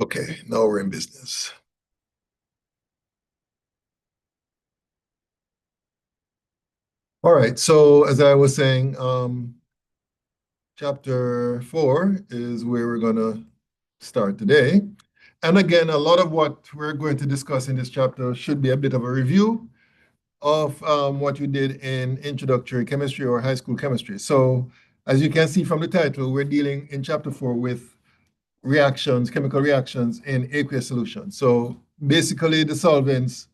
Okay, now we're in business. All right, so as I was saying, chapter 4 is where we're going to start today. And again, a lot of what we're going to discuss in this chapter should be a bit of a review of what you did in introductory chemistry or high school chemistry. So as you can see from the title, we're dealing in chapter 4 with reactions, chemical reactions in aqueous solutions. So basically the solvents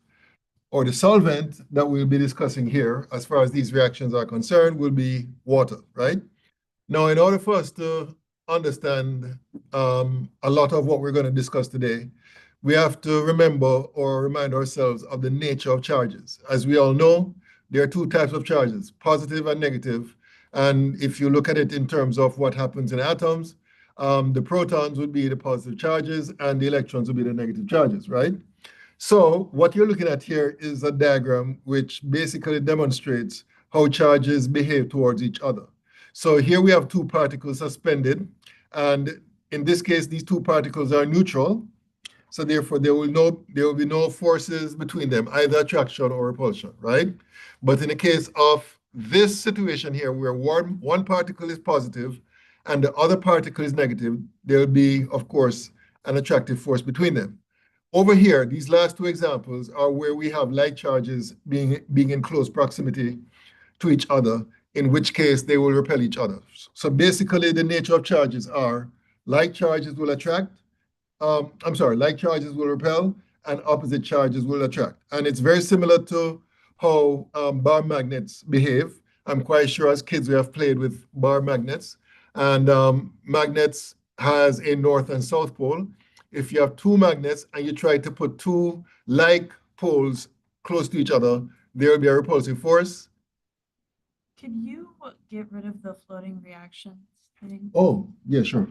or the solvent that we'll be discussing here, as far as these reactions are concerned, will be water, right? Now, in order for us to understand a lot of what we're going to discuss today, we have to remember or remind ourselves of the nature of charges. As we all know, there are two types of charges, positive and negative. And if you look at it in terms of what happens in atoms, the protons would be the positive charges and the electrons would be the negative charges, right? So what you're looking at here is a diagram which basically demonstrates how charges behave towards each other. So here we have two particles suspended, and in this case, these two particles are neutral. So therefore, there will be no forces between them, either attraction or repulsion, right? But in the case of this situation here, where one particle is positive and the other particle is negative, there will be, of course, an attractive force between them. Over here, these last two examples are where we have light charges being in close proximity to each other, in which case they will repel each other. So basically, the nature of charges are light charges will attract, light charges will repel, and opposite charges will attract. And it's very similar to how bar magnets behave. I'm quite sure as kids we have played with bar magnets. And magnets has a north and south pole. If you have two magnets and you try to put two like poles close to each other, there will be a repulsive force. Could you get rid of the floating reactions thing? Oh, yeah, sure.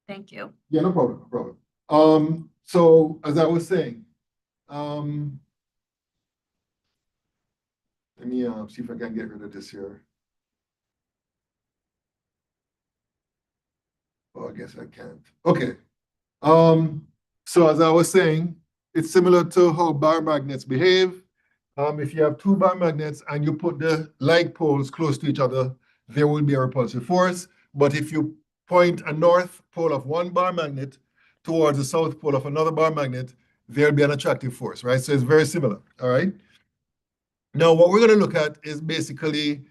Thank you. Yeah, no problem, no problem. So as I was saying, let me see if I can get rid of this here. Oh, I guess I can't. Okay. So as I was saying, it's similar to how bar magnets behave. If you have two bar magnets and you put the like poles close to each other, there will be a repulsive force. But if you point a north pole of one bar magnet towards the south pole of another bar magnet, there'll be an attractive force, right? So it's very similar, all right? Now, what we're going to look at is basically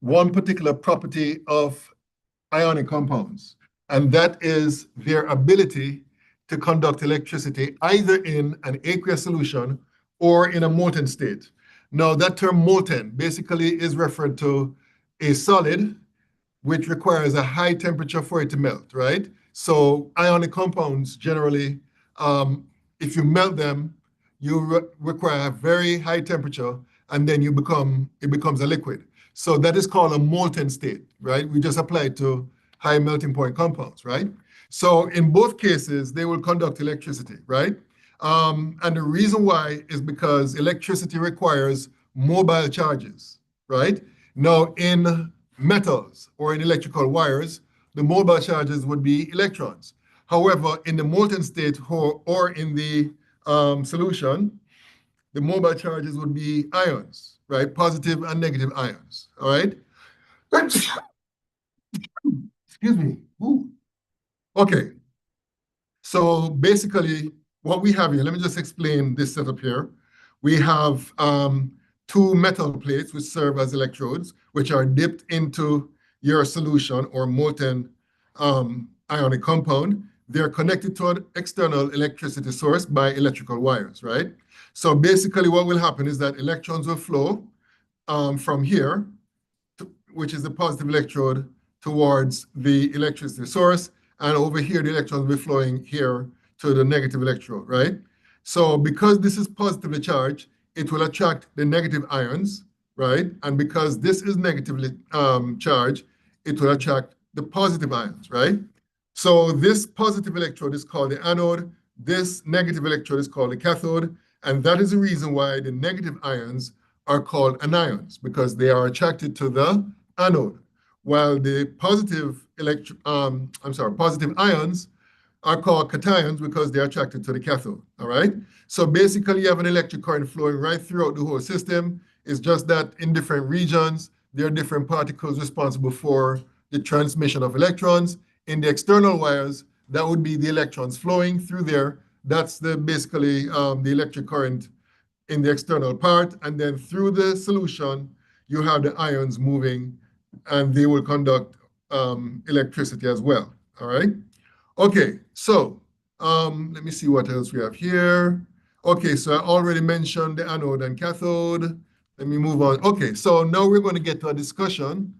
one particular property of ionic compounds, and that is their ability to conduct electricity either in an aqueous solution or in a molten state. Now, that term molten basically is referred to a solid which requires a high temperature for it to melt, right? So ionic compounds generally, if you melt them, you require a very high temperature, and then it becomes a liquid. So that is called a molten state, right? We just apply it to high melting point compounds, right? So in both cases, they will conduct electricity, right? And the reason why is because electricity requires mobile charges, right? Now, in metals or in electrical wires, the mobile charges would be electrons. However, in the molten state or in the solution, the mobile charges would be ions, right? Positive and negative ions, all right? Excuse me. Ooh. Okay. So basically, what we have here, let me just explain this setup here. We have two metal plates which serve as electrodes, which are dipped into your solution or molten ionic compound. They're connected to an external electricity source by electrical wires, right? So basically what will happen is that electrons will flow from here, which is the positive electrode, towards the electricity source. And over here, the electrons will be flowing here to the negative electrode, right? So because this is positively charged, it will attract the negative ions, right? And because this is negatively charged, it will attract the positive ions, right? So this positive electrode is called the anode. This negative electrode is called the cathode. And that is the reason why the negative ions are called anions, because they are attracted to the anode, while the positive positive ions are called cations because they're attracted to the cathode, all right? So basically, you have an electric current flowing right throughout the whole system. It's just that in different regions, there are different particles responsible for the transmission of electrons. In the external wires, that would be the electrons flowing through there. That's basically the electric current in the external part. And then through the solution, you have the ions moving, and they will conduct electricity as well, all right? Okay, so let me see what else we have here. Okay, so I already mentioned the anode and cathode. Let me move on. Okay, so now we're going to get to a discussion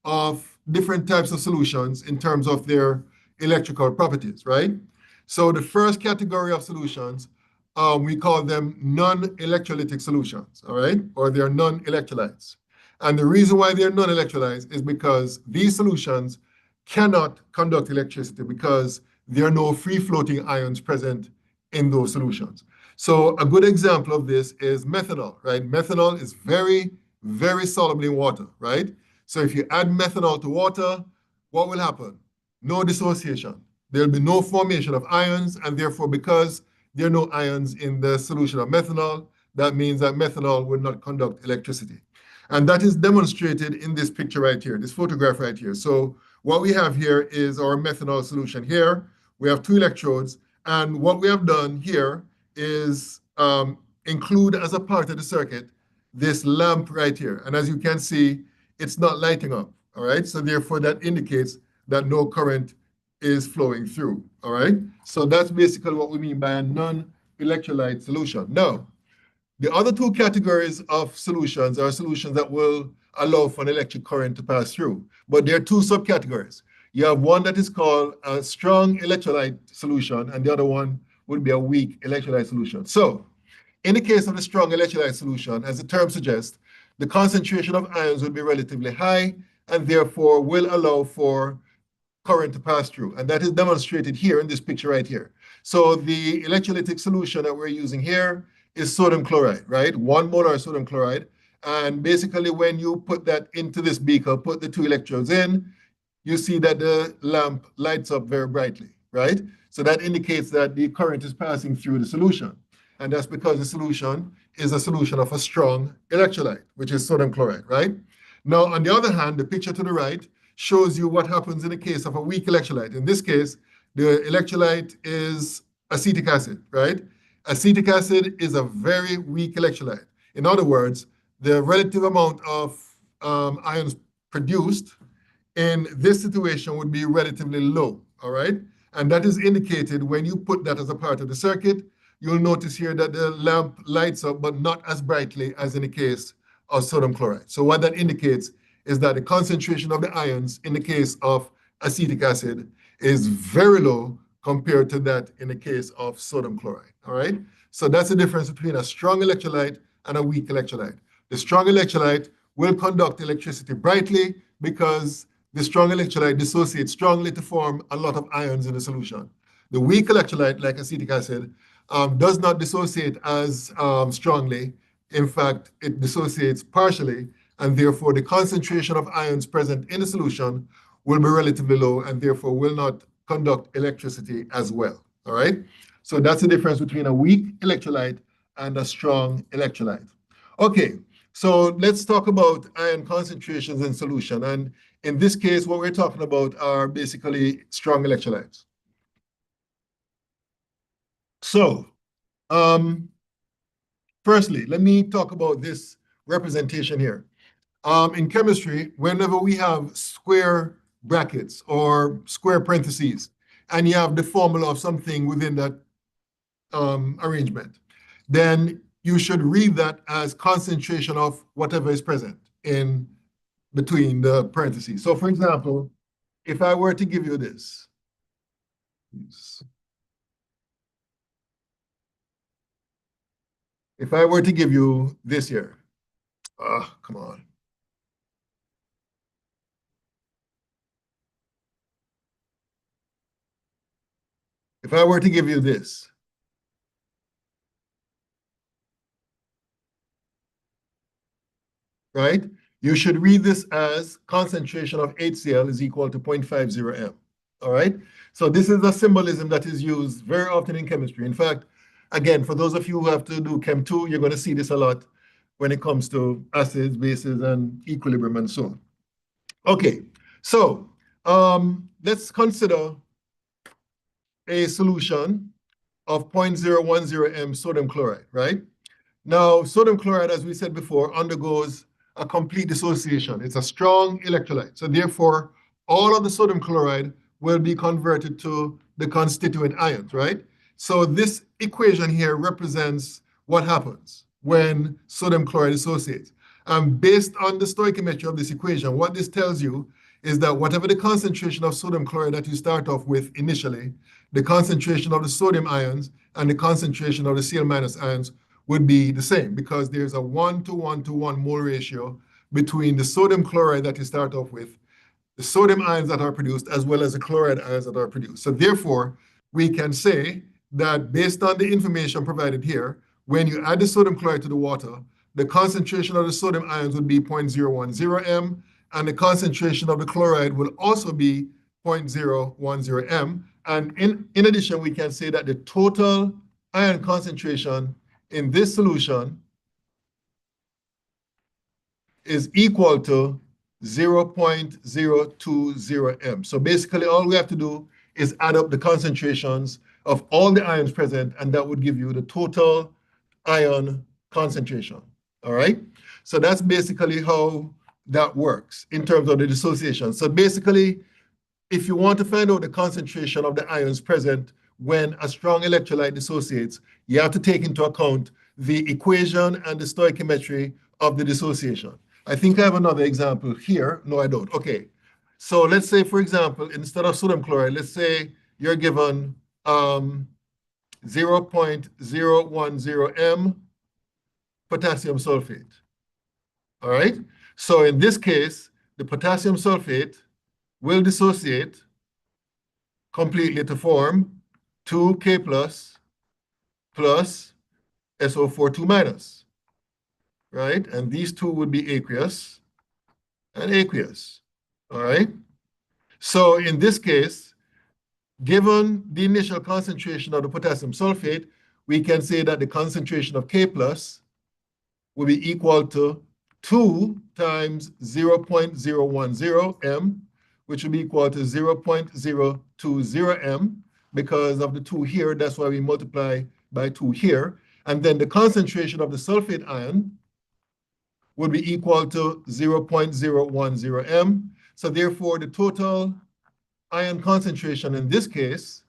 of different types of solutions in terms of their electrical properties, right? So the first category of solutions, we call them non-electrolytic solutions, all right? Or they're non-electrolytes. And the reason why they're non-electrolytes is because these solutions cannot conduct electricity because there are no free-floating ions present in those solutions. So a good example of this is methanol, right? Methanol is very, very soluble in water, right? So if you add methanol to water, what will happen? No dissociation. There'll be no formation of ions, and therefore, because there are no ions in the solution of methanol, that means that methanol will not conduct electricity. And that is demonstrated in this picture right here, this photograph right here. So what we have here is our methanol solution here. We have 2 electrodes, and what we have done here is include as a part of the circuit this lamp right here. And as you can see, it's not lighting up, all right? So therefore, that indicates that no current is flowing through, all right? So that's basically what we mean by a non-electrolyte solution. Now, the other 2 categories of solutions are solutions that will allow for an electric current to pass through, but there are 2 subcategories. You have one that is called a strong electrolyte solution, and the other one would be a weak electrolyte solution. So in the case of the strong electrolyte solution, as the term suggests, the concentration of ions will be relatively high and therefore will allow for current to pass through. And that is demonstrated here in this picture right here. So the electrolytic solution that we're using here is sodium chloride, right? 1 molar sodium chloride. And basically when you put that into this beaker, put the 2 electrodes in, you see that the lamp lights up very brightly, right? So that indicates that the current is passing through the solution. And that's because the solution is a solution of a strong electrolyte, which is sodium chloride, right? Now, on the other hand, the picture to the right shows you what happens in the case of a weak electrolyte. In this case, the electrolyte is acetic acid, right? Acetic acid is a very weak electrolyte. In other words, the relative amount of ions produced in this situation would be relatively low, all right? And that is indicated when you put that as a part of the circuit. You'll notice here that the lamp lights up, but not as brightly as in the case of sodium chloride. So what that indicates is that the concentration of the ions in the case of acetic acid is very low compared to that in the case of sodium chloride, all right? So that's the difference between a strong electrolyte and a weak electrolyte. The strong electrolyte will conduct electricity brightly because the strong electrolyte dissociates strongly to form a lot of ions in the solution. The weak electrolyte, like acetic acid, does not dissociate as strongly. In fact, it dissociates partially, and therefore the concentration of ions present in the solution will be relatively low and therefore will not conduct electricity as well, all right? So that's the difference between a weak electrolyte and a strong electrolyte. Okay, so let's talk about ion concentrations in solution. And in this case, what we're talking about are basically strong electrolytes. So, firstly, let me talk about this representation here. In chemistry, whenever we have square brackets or square parentheses, and you have the formula of something within that arrangement, then you should read that as concentration of whatever is present in between the parentheses. So for example, if I were to give you this, if I were to give you this here, come on. If I were to give you this, right? you should read this as concentration of HCl is equal to 0.50 m. All right? So this is a symbolism that is used very often in chemistry. In fact, again, for those of you who have to do Chem 2, you're going to see this a lot when it comes to acids, bases, and equilibrium and so on. Okay, so let's consider a solution of 0.010 m sodium chloride, right? Now, sodium chloride, as we said before, undergoes a complete dissociation. It's a strong electrolyte. So therefore, all of the sodium chloride will be converted to the constituent ions, right? So this equation here represents what happens when sodium chloride dissociates. And based on the stoichiometry of this equation, what this tells you is that whatever the concentration of sodium chloride that you start off with initially, the concentration of the sodium ions and the concentration of the Cl- ions would be the same, because there's a 1:1:1 mole ratio between the sodium chloride that you start off with, the sodium ions that are produced, as well as the chloride ions that are produced. So therefore, we can say that based on the information provided here, when you add the sodium chloride to the water, the concentration of the sodium ions would be 0.010 m, and the concentration of the chloride will also be 0.010 m. And in addition, we can say that the total ion concentration in this solution is equal to 0.020 m. So basically, all we have to do is add up the concentrations of all the ions present, and that would give you the total ion concentration. All right? So that's basically how that works in terms of the dissociation. So basically, if you want to find out the concentration of the ions present when a strong electrolyte dissociates, you have to take into account the equation and the stoichiometry of the dissociation. I think I have another example here. No, I don't. Okay. So let's say, for example, instead of sodium chloride, let's say you're given 0.010 m potassium sulfate. All right? So in this case, the potassium sulfate will dissociate completely to form 2K plus SO4 2-, right? And these two would be aqueous and aqueous, all right? So in this case, given the initial concentration of the potassium sulfate, we can say that the concentration of K plus will be equal to 2 times 0.010 m, which will be equal to 0.020 m. Because of the 2 here, that's why we multiply by 2 here. And then the concentration of the sulfate ion would be equal to 0.010 m. So therefore, the total ion concentration in this case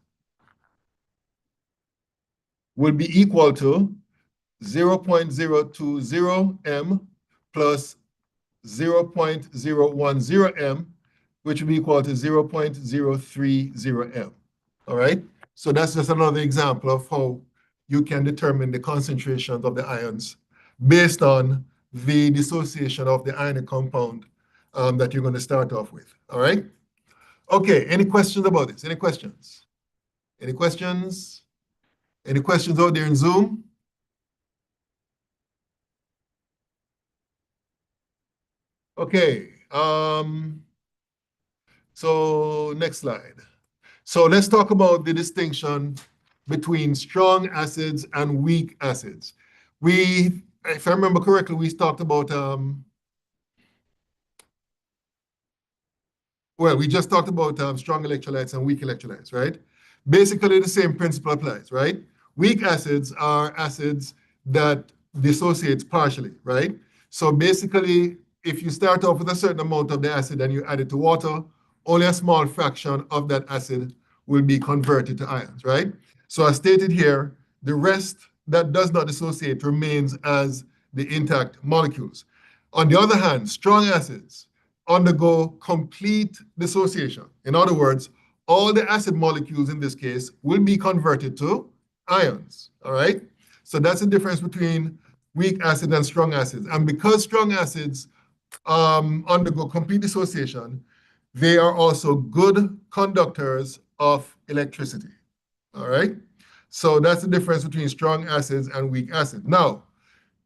will be equal to 0.020 m plus 0.010 m, which will be equal to 0.030 m. All right? So that's just another example of how you can determine the concentrations of the ions based on the dissociation of the ionic compound that you're going to start off with. All right? Okay, any questions about this? Any questions? Any questions? Any questions out there in Zoom? Okay, so next slide. So let's talk about the distinction between strong acids and weak acids. If I remember correctly, we talked about, we just talked about strong electrolytes and weak electrolytes, right? Basically, the same principle applies, right? Weak acids are acids that dissociate partially, right? So basically, if you start off with a certain amount of the acid and you add it to water, only a small fraction of that acid will be converted to ions, right? So as stated here, the rest that does not dissociate remains as the intact molecules. On the other hand, strong acids undergo complete dissociation. In other words, all the acid molecules in this case will be converted to ions, all right? So that's the difference between weak acid and strong acids. And because strong acids undergo complete dissociation, they are also good conductors of electricity, all right? So that's the difference between strong acids and weak acids. Now,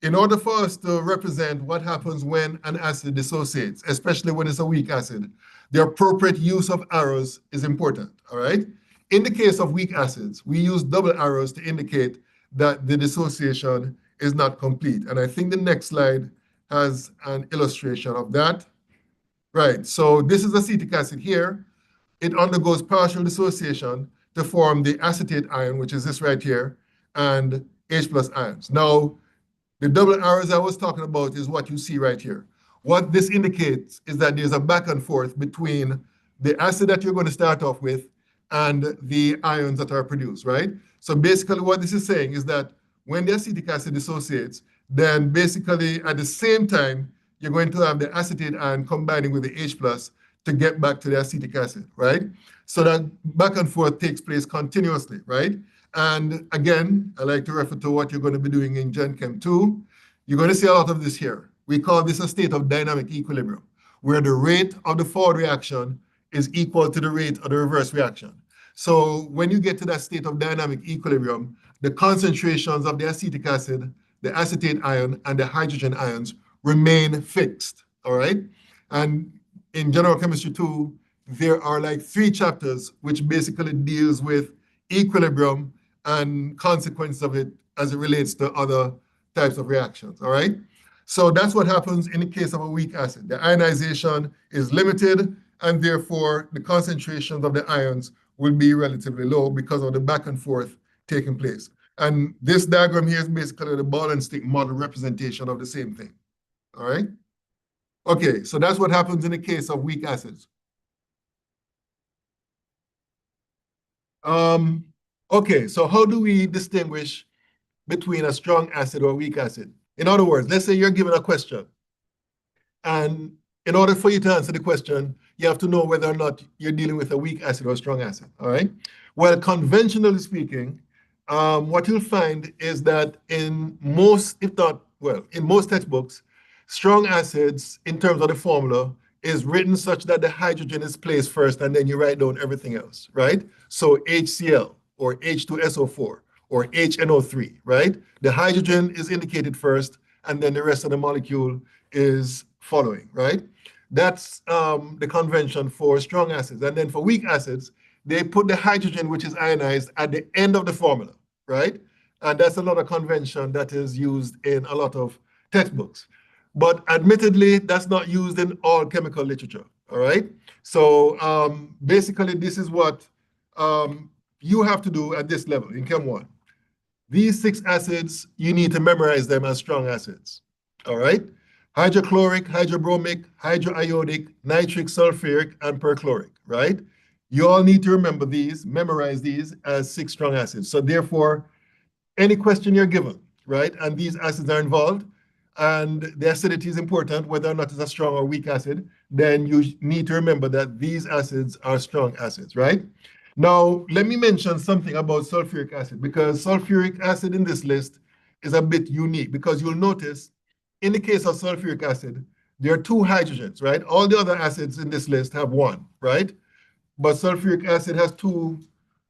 in order for us to represent what happens when an acid dissociates, especially when it's a weak acid, the appropriate use of arrows is important, all right? In the case of weak acids, we use double arrows to indicate that the dissociation is not complete. And I think the next slide has an illustration of that. Right, so this is acetic acid here. It undergoes partial dissociation to form the acetate ion, which is this right here, and H plus ions. Now, the double arrows I was talking about is what you see right here. What this indicates is that there's a back and forth between the acid that you're going to start off with and the ions that are produced, right? So basically what this is saying is that when the acetic acid dissociates, then basically at the same time, you're going to have the acetate ion combining with the H plus to get back to the acetic acid, right? So that back and forth takes place continuously, right? And again, I like to refer to what you're going to be doing in Gen Chem 2. You're going to see a lot of this here. We call this a state of dynamic equilibrium, where the rate of the forward reaction is equal to the rate of the reverse reaction. So when you get to that state of dynamic equilibrium, the concentrations of the acetic acid, the acetate ion, and the hydrogen ions remain fixed, all right? And in General Chemistry 2, there are like 3 chapters which basically deals with equilibrium and consequence of it as it relates to other types of reactions, all right? So that's what happens in the case of a weak acid. The ionization is limited, and therefore the concentrations of the ions will be relatively low because of the back and forth taking place. And this diagram here is basically the ball and stick model representation of the same thing, all right? Okay, so that's what happens in the case of weak acids. Okay, so how do we distinguish between a strong acid or a weak acid? In other words, let's say you're given a question, and in order for you to answer the question, you have to know whether or not you're dealing with a weak acid or a strong acid, all right? Well, conventionally speaking, what you'll find is that in most, if not, well, in most textbooks, strong acids, in terms of the formula, is written such that the hydrogen is placed first, and then you write down everything else, right? So HCl, or H2SO4, or HNO3, right? The hydrogen is indicated first, and then the rest of the molecule is following, right? That's the convention for strong acids. And then for weak acids, they put the hydrogen, which is ionized, at the end of the formula, right? And that's another convention that is used in a lot of textbooks. But admittedly, that's not used in all chemical literature, all right? So basically, this is what you have to do at this level in Chem 1. These 6 acids, you need to memorize them as strong acids, all right? Hydrochloric, hydrobromic, hydroiodic, nitric, sulfuric, and perchloric, right? You all need to remember these, memorize these as 6 strong acids. So therefore, any question you're given, right, and these acids are involved, and the acidity is important, whether or not it's a strong or weak acid, then you need to remember that these acids are strong acids, right? Now, let me mention something about sulfuric acid, because sulfuric acid in this list is a bit unique, because you'll notice in the case of sulfuric acid, there are 2 hydrogens, right? All the other acids in this list have 1, right? But sulfuric acid has 2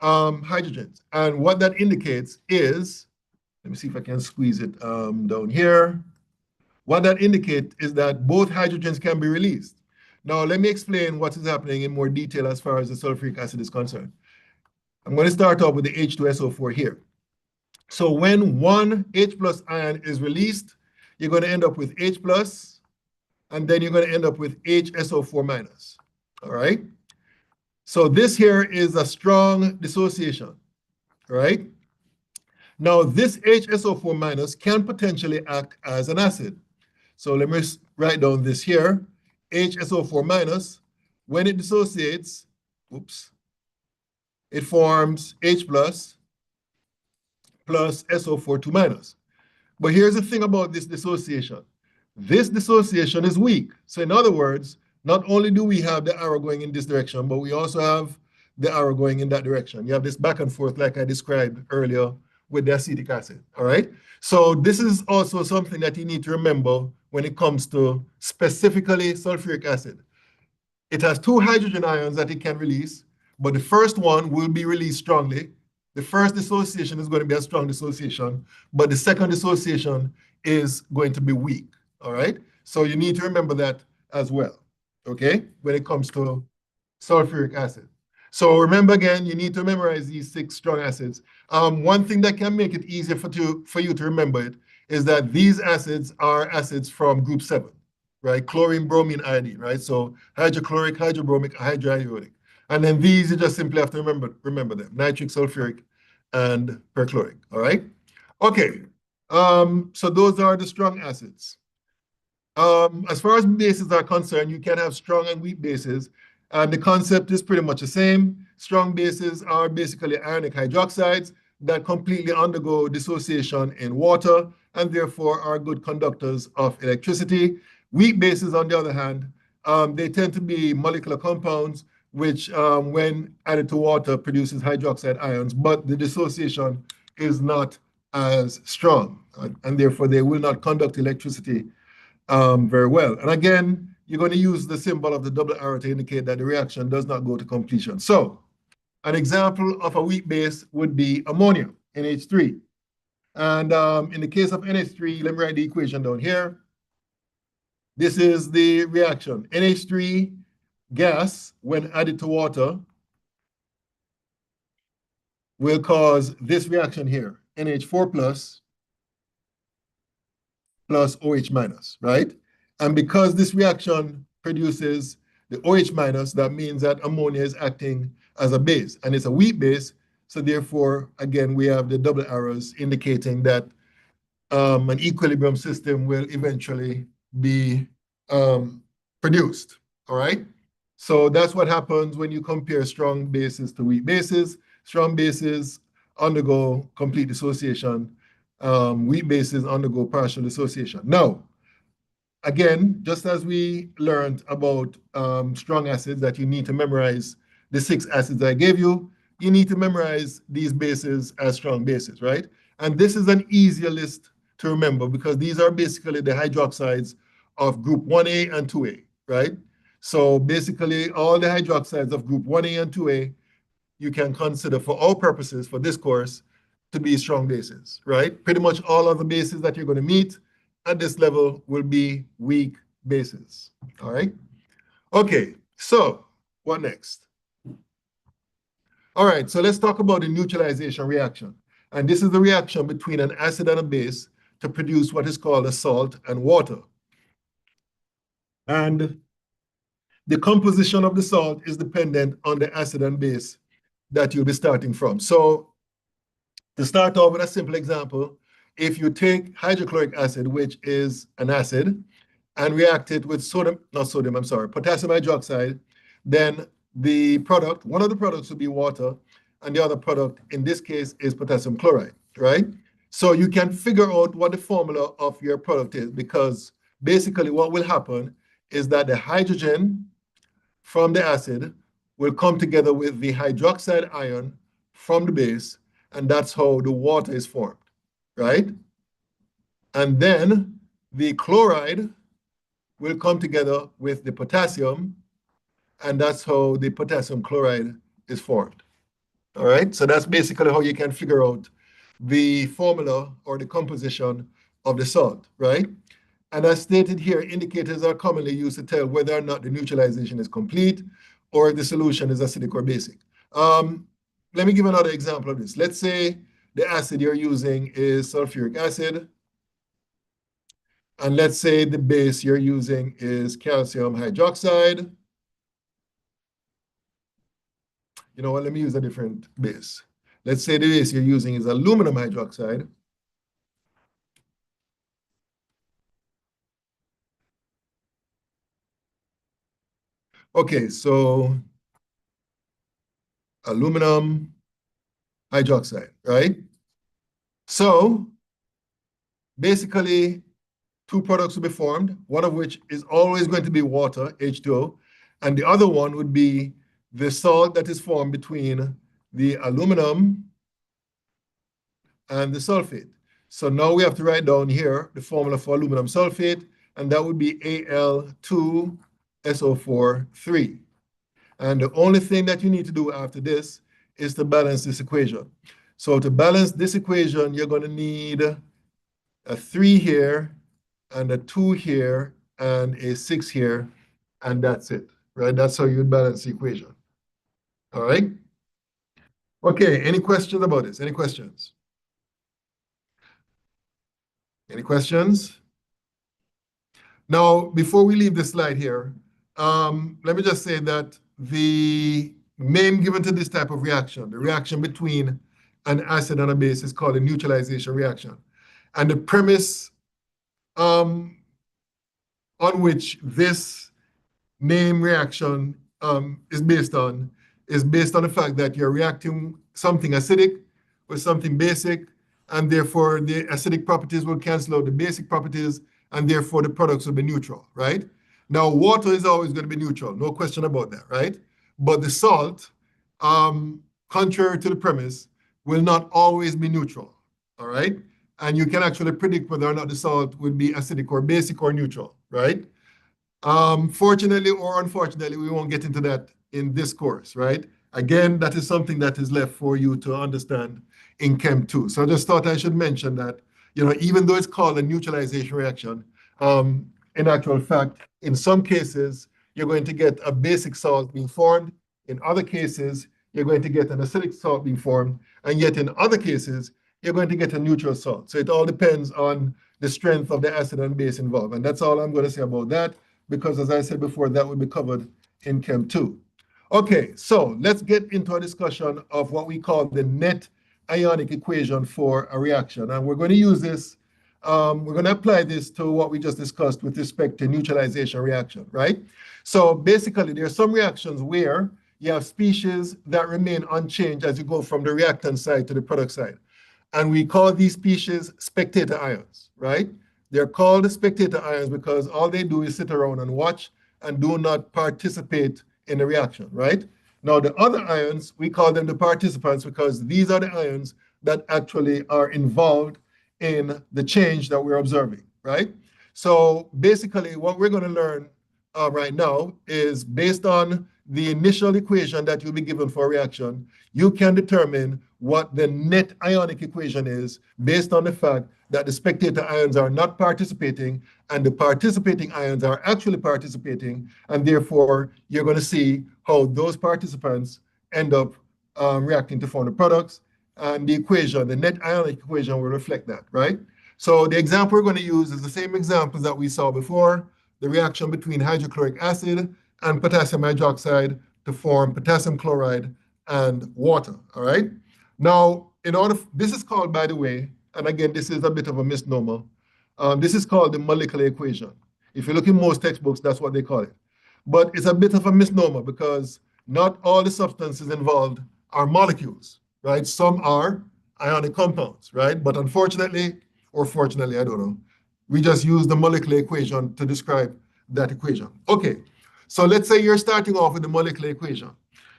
hydrogens. And what that indicates is, let me see if I can squeeze it down here. What that indicates is that both hydrogens can be released. Now, let me explain what is happening in more detail as far as the sulfuric acid is concerned. I'm going to start off with the H2SO4 here. So when one H plus ion is released, you're going to end up with H plus, and then you're going to end up with HSO4 minus, all right? So this here is a strong dissociation, all right? Now, this HSO4 minus can potentially act as an acid. So let me write down this here. HSO4 minus, when it dissociates, oops, it forms H plus SO4 2 minus. But here's the thing about this dissociation. This dissociation is weak. So in other words, not only do we have the arrow going in this direction, but we also have the arrow going in that direction. You have this back and forth like I described earlier with the acetic acid, all right? So this is also something that you need to remember when it comes to specifically sulfuric acid. It has 2 hydrogen ions that it can release, but the first one will be released strongly. The first dissociation is going to be a strong dissociation, but the second dissociation is going to be weak, all right? So you need to remember that as well, okay, when it comes to sulfuric acid. So remember again, you need to memorize these 6 strong acids. One thing that can make it easier for you to remember it is that these acids are acids from group 7, right? Chlorine, bromine, iodine, right? So hydrochloric, hydrobromic, hydroiodic. And then these, you just simply have to remember them: nitric, sulfuric, and perchloric, all right? Okay, so those are the strong acids. As far as bases are concerned, you can have strong and weak bases. And the concept is pretty much the same. Strong bases are basically ionic hydroxides that completely undergo dissociation in water and therefore are good conductors of electricity. Weak bases, on the other hand, they tend to be molecular compounds which, when added to water, produces hydroxide ions, but the dissociation is not as strong, and therefore they will not conduct electricity very well. And again, you're going to use the symbol of the double arrow to indicate that the reaction does not go to completion. So an example of a weak base would be ammonia, NH3. And in the case of NH3, let me write the equation down here. This is the reaction. NH3 gas, when added to water, will cause this reaction here, NH4 plus OH minus, right? And because this reaction produces the OH minus, that means that ammonia is acting as a base, and it's a weak base. So therefore, again, we have the double arrows indicating that an equilibrium system will eventually be produced, all right? So that's what happens when you compare strong bases to weak bases. Strong bases undergo complete dissociation. Weak bases undergo partial dissociation. Now, again, just as we learned about strong acids, that you need to memorize the 6 acids I gave you, you need to memorize these bases as strong bases, right? And this is an easier list to remember because these are basically the hydroxides of group 1A and 2A, right? So basically all the hydroxides of group 1A and 2A, you can consider for all purposes for this course to be strong bases, right? Pretty much all of the bases that you're going to meet at this level will be weak bases, all right? Okay, so what next? All right, so let's talk about the neutralization reaction. And this is the reaction between an acid and a base to produce what is called a salt and water. And the composition of the salt is dependent on the acid and base that you'll be starting from. So to start off with a simple example, if you take hydrochloric acid, which is an acid, and react it with potassium hydroxide, then the product, one of the products will be water, and the other product in this case is potassium chloride, right? So you can figure out what the formula of your product is, because basically what will happen is that the hydrogen from the acid will come together with the hydroxide ion from the base, and that's how the water is formed, right? And then the chloride will come together with the potassium, and that's how the potassium chloride is formed. All right, so that's basically how you can figure out the formula or the composition of the salt, right? And as stated here, indicators are commonly used to tell whether or not the neutralization is complete or the solution is acidic or basic. Let me give another example of this. Let's say the acid you're using is sulfuric acid, and let's say the base you're using is calcium hydroxide. You know what, let me use a different base. Let's say the base you're using is aluminum hydroxide. Okay, so aluminum hydroxide, right? So basically, 2 products will be formed, one of which is always going to be water, H2O, and the other one would be the salt that is formed between the aluminum and the sulfate. So now we have to write down here the formula for aluminum sulfate, and that would be Al2SO4 3. And the only thing that you need to do after this is to balance this equation. So to balance this equation, you're going to need a 3 here, and a 2 here, and a 6 here, and that's it, right? That's how you'd balance the equation. All right? Okay, any questions about this? Any questions? Any questions? Now, before we leave this slide here, let me just say that the name given to this type of reaction, the reaction between an acid and a base, is called a neutralization reaction. And the premise on which this name reaction is based on the fact that you're reacting something acidic with something basic, and therefore the acidic properties will cancel out the basic properties, and therefore the products will be neutral, right? Now, water is always going to be neutral, no question about that, right? But the salt, contrary to the premise, will not always be neutral, all right? And you can actually predict whether or not the salt would be acidic or basic or neutral, right? Fortunately or unfortunately, we won't get into that in this course, right? Again, that is something that is left for you to understand in Chem 2. So I just thought I should mention that, even though it's called a neutralization reaction, in actual fact, in some cases, you're going to get a basic salt being formed. In other cases, you're going to get an acidic salt being formed. And yet in other cases, you're going to get a neutral salt. So it all depends on the strength of the acid and base involved. And that's all I'm going to say about that, because as I said before, that will be covered in Chem 2. Okay, so let's get into a discussion of what we call the net ionic equation for a reaction. And we're going to use this, we're going to apply this to what we just discussed with respect to neutralization reaction, right? So basically, there are some reactions where you have species that remain unchanged as you go from the reactant side to the product side. And we call these species spectator ions, right? They're called spectator ions because all they do is sit around and watch and do not participate in the reaction, right? Now, the other ions, we call them the participants because these are the ions that actually are involved in the change that we're observing, right? So basically, what we're going to learn right now is based on the initial equation that you'll be given for a reaction, you can determine what the net ionic equation is based on the fact that the spectator ions are not participating and the participating ions are actually participating, and therefore you're going to see how those participants end up reacting to form the products, and the equation, the net ionic equation, will reflect that, right? So the example we're going to use is the same example that we saw before, the reaction between hydrochloric acid and potassium hydroxide to form potassium chloride and water, all right? Now, this is called, by the way, and again, this is a bit of a misnomer, this is called the molecular equation. If you look in most textbooks, that's what they call it. But it's a bit of a misnomer because not all the substances involved are molecules, right? Some are ionic compounds, right? But unfortunately, or fortunately, I don't know, we just use the molecular equation to describe that equation. Okay, so let's say you're starting off with the molecular equation.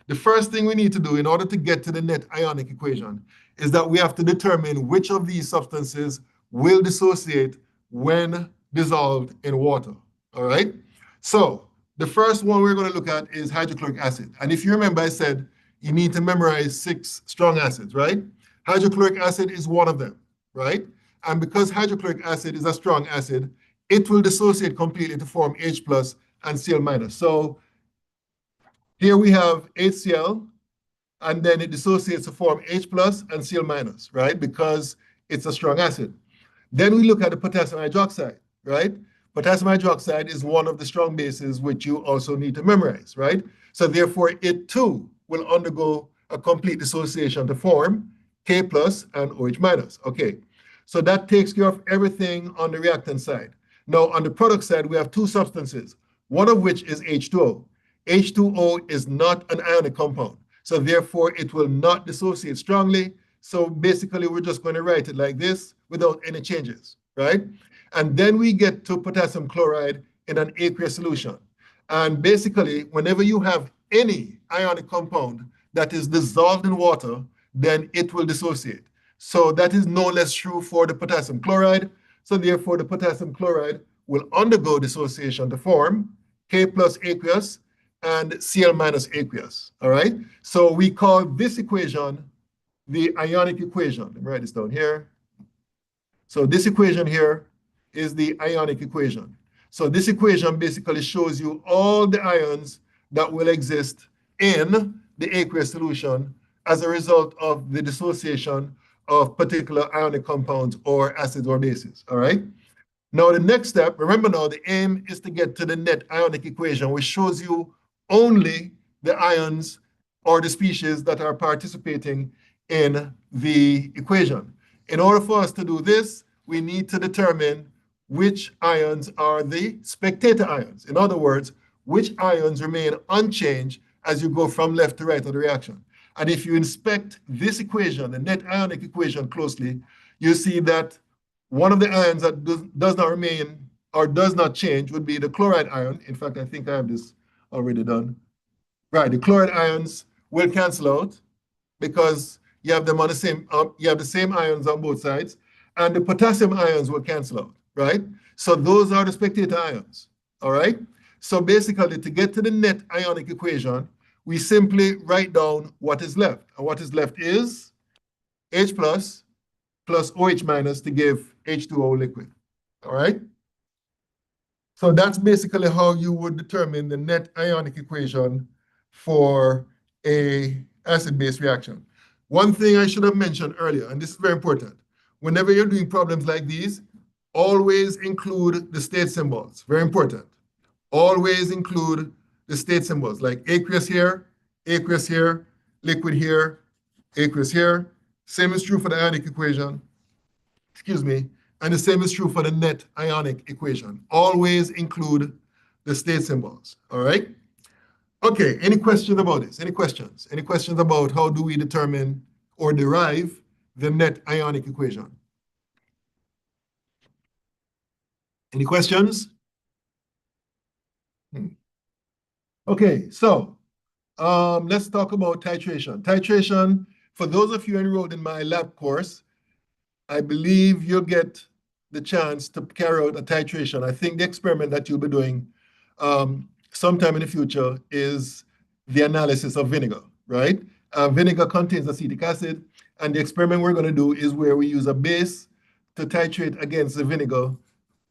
The first thing we need to do in order to get to the net ionic equation is that we have to determine which of these substances will dissociate when dissolved in water, all right? So the first one we're going to look at is hydrochloric acid. And if you remember, I said you need to memorize 6 strong acids, right? Hydrochloric acid is one of them, right? And because hydrochloric acid is a strong acid, it will dissociate completely to form H plus and Cl minus. So here we have HCl, and then it dissociates to form H plus and Cl minus, right? Because it's a strong acid. Then we look at the potassium hydroxide, right? Potassium hydroxide is one of the strong bases which you also need to memorize, right? So therefore, it too will undergo a complete dissociation to form K plus and OH minus. Okay, so that takes care of everything on the reactant side. Now, on the product side, we have 2 substances, one of which is H2O. H2O is not an ionic compound, so therefore it will not dissociate strongly. So basically, we're just going to write it like this without any changes, right? And then we get to potassium chloride in an aqueous solution. And basically, whenever you have any ionic compound that is dissolved in water, then it will dissociate. So that is no less true for the potassium chloride. So therefore, the potassium chloride will undergo dissociation to form K plus aqueous and Cl minus aqueous, all right? So we call this equation the ionic equation. Let me write this down here. So this equation here is the ionic equation. So this equation basically shows you all the ions that will exist in the aqueous solution as a result of the dissociation of particular ionic compounds or acids or bases, all right? Now, the next step, remember now, the aim is to get to the net ionic equation, which shows you only the ions or the species that are participating in the equation. In order for us to do this, we need to determine which ions are the spectator ions. In other words, which ions remain unchanged as you go from left to right of the reaction. And if you inspect this equation, the net ionic equation closely, you see that one of the ions that does not remain or does not change would be the chloride ion. In fact, I think I have this already done. Right, the chloride ions will cancel out because you have them on the same, you have the same ions on both sides, and the potassium ions will cancel out, right? So those are the spectator ions, all right? So basically, to get to the net ionic equation, we simply write down what is left. And what is left is H plus OH minus to give H2O liquid, all right? So that's basically how you would determine the net ionic equation for a acid-base reaction. One thing I should have mentioned earlier, and this is very important, whenever you're doing problems like these, always include the state symbols, very important. Always include the state symbols, like aqueous here, liquid here, aqueous here. Same is true for the ionic equation, excuse me, and the same is true for the net ionic equation. Always include the state symbols, all right? Okay, any questions about this? Any questions? Any questions about how do we determine or derive the net ionic equation? Any questions? Okay, so let's talk about titration. Titration, for those of you enrolled in my lab course, I believe you'll get the chance to carry out a titration. I think the experiment that you'll be doing sometime in the future is the analysis of vinegar, right? Vinegar contains acetic acid, and the experiment we're going to do is where we use a base to titrate against the vinegar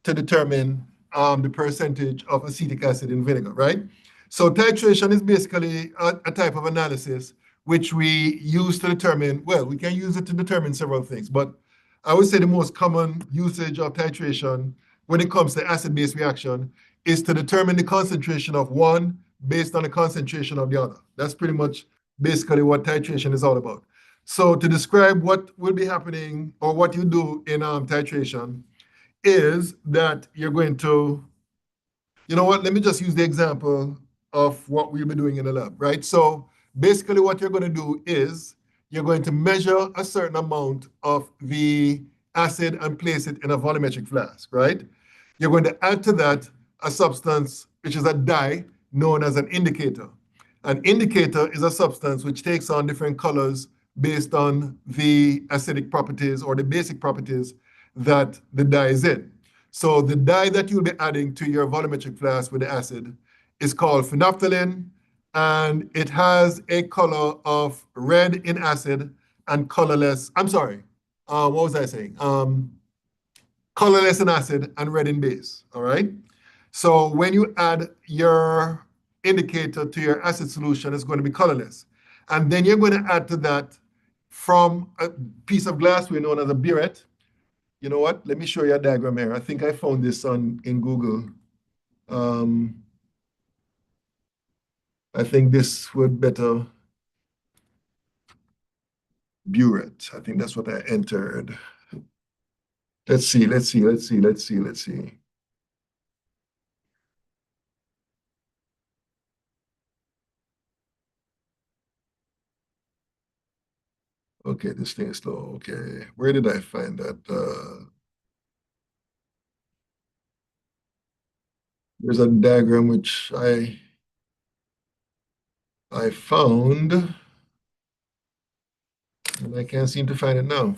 to determine the percentage of acetic acid in vinegar, right? So titration is basically a type of analysis which we use to determine, well, we can use it to determine several things, but I would say the most common usage of titration when it comes to acid-base reaction is to determine the concentration of one based on the concentration of the other. That's pretty much basically what titration is all about. So to describe what will be happening or what you do in titration is that you're going to, you know what, let me just use the example of what we'll be doing in the lab, right? So basically what you're going to do is you're going to measure a certain amount of the acid and place it in a volumetric flask, right? You're going to add to that a substance, which is a dye, known as an indicator. An indicator is a substance which takes on different colors based on the acidic properties or the basic properties that the dye is in. So the dye that you'll be adding to your volumetric flask with the acid is called phenolphthalein, and it has a color of red in acid and colorless, I'm sorry, what was I saying? Colorless in acid and red in base, all right? So when you add your indicator to your acid solution, it's going to be colorless. And then you're going to add to that from a piece of glass we know as a burette. You know what? Let me show you a diagram here. I think I found this in Google. I think this would better. Burette. I think that's what I entered. Let's see. Okay, this thing is slow. Okay, where did I find that? There's a diagram which I found, and I can't seem to find it now.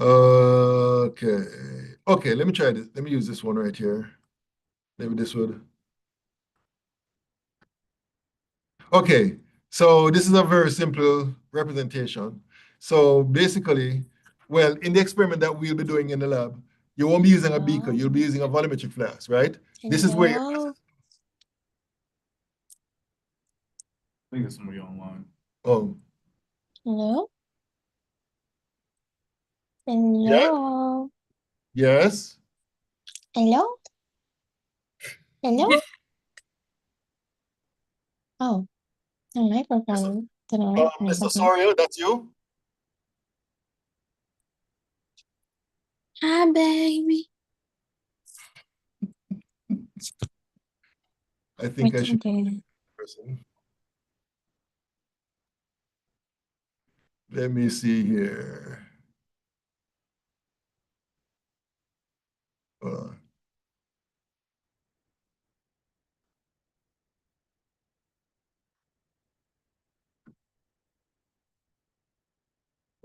Okay. Okay, let me try this. Let me use this one right here. Maybe this would. Okay, so this is a very simple representation. So basically, well, in the experiment that we'll be doing in the lab, you won't be using a beaker, you'll be using a volumetric flask, right? This is where Hello. I think there's somebody online. oh Hello. yeah, Hello. yes. Hello. Hello. Oh, the microphone didn't work for a Mr. second. Soria, that's you? Hi, baby. I think I should Okay. person. Let me see here. Hold on.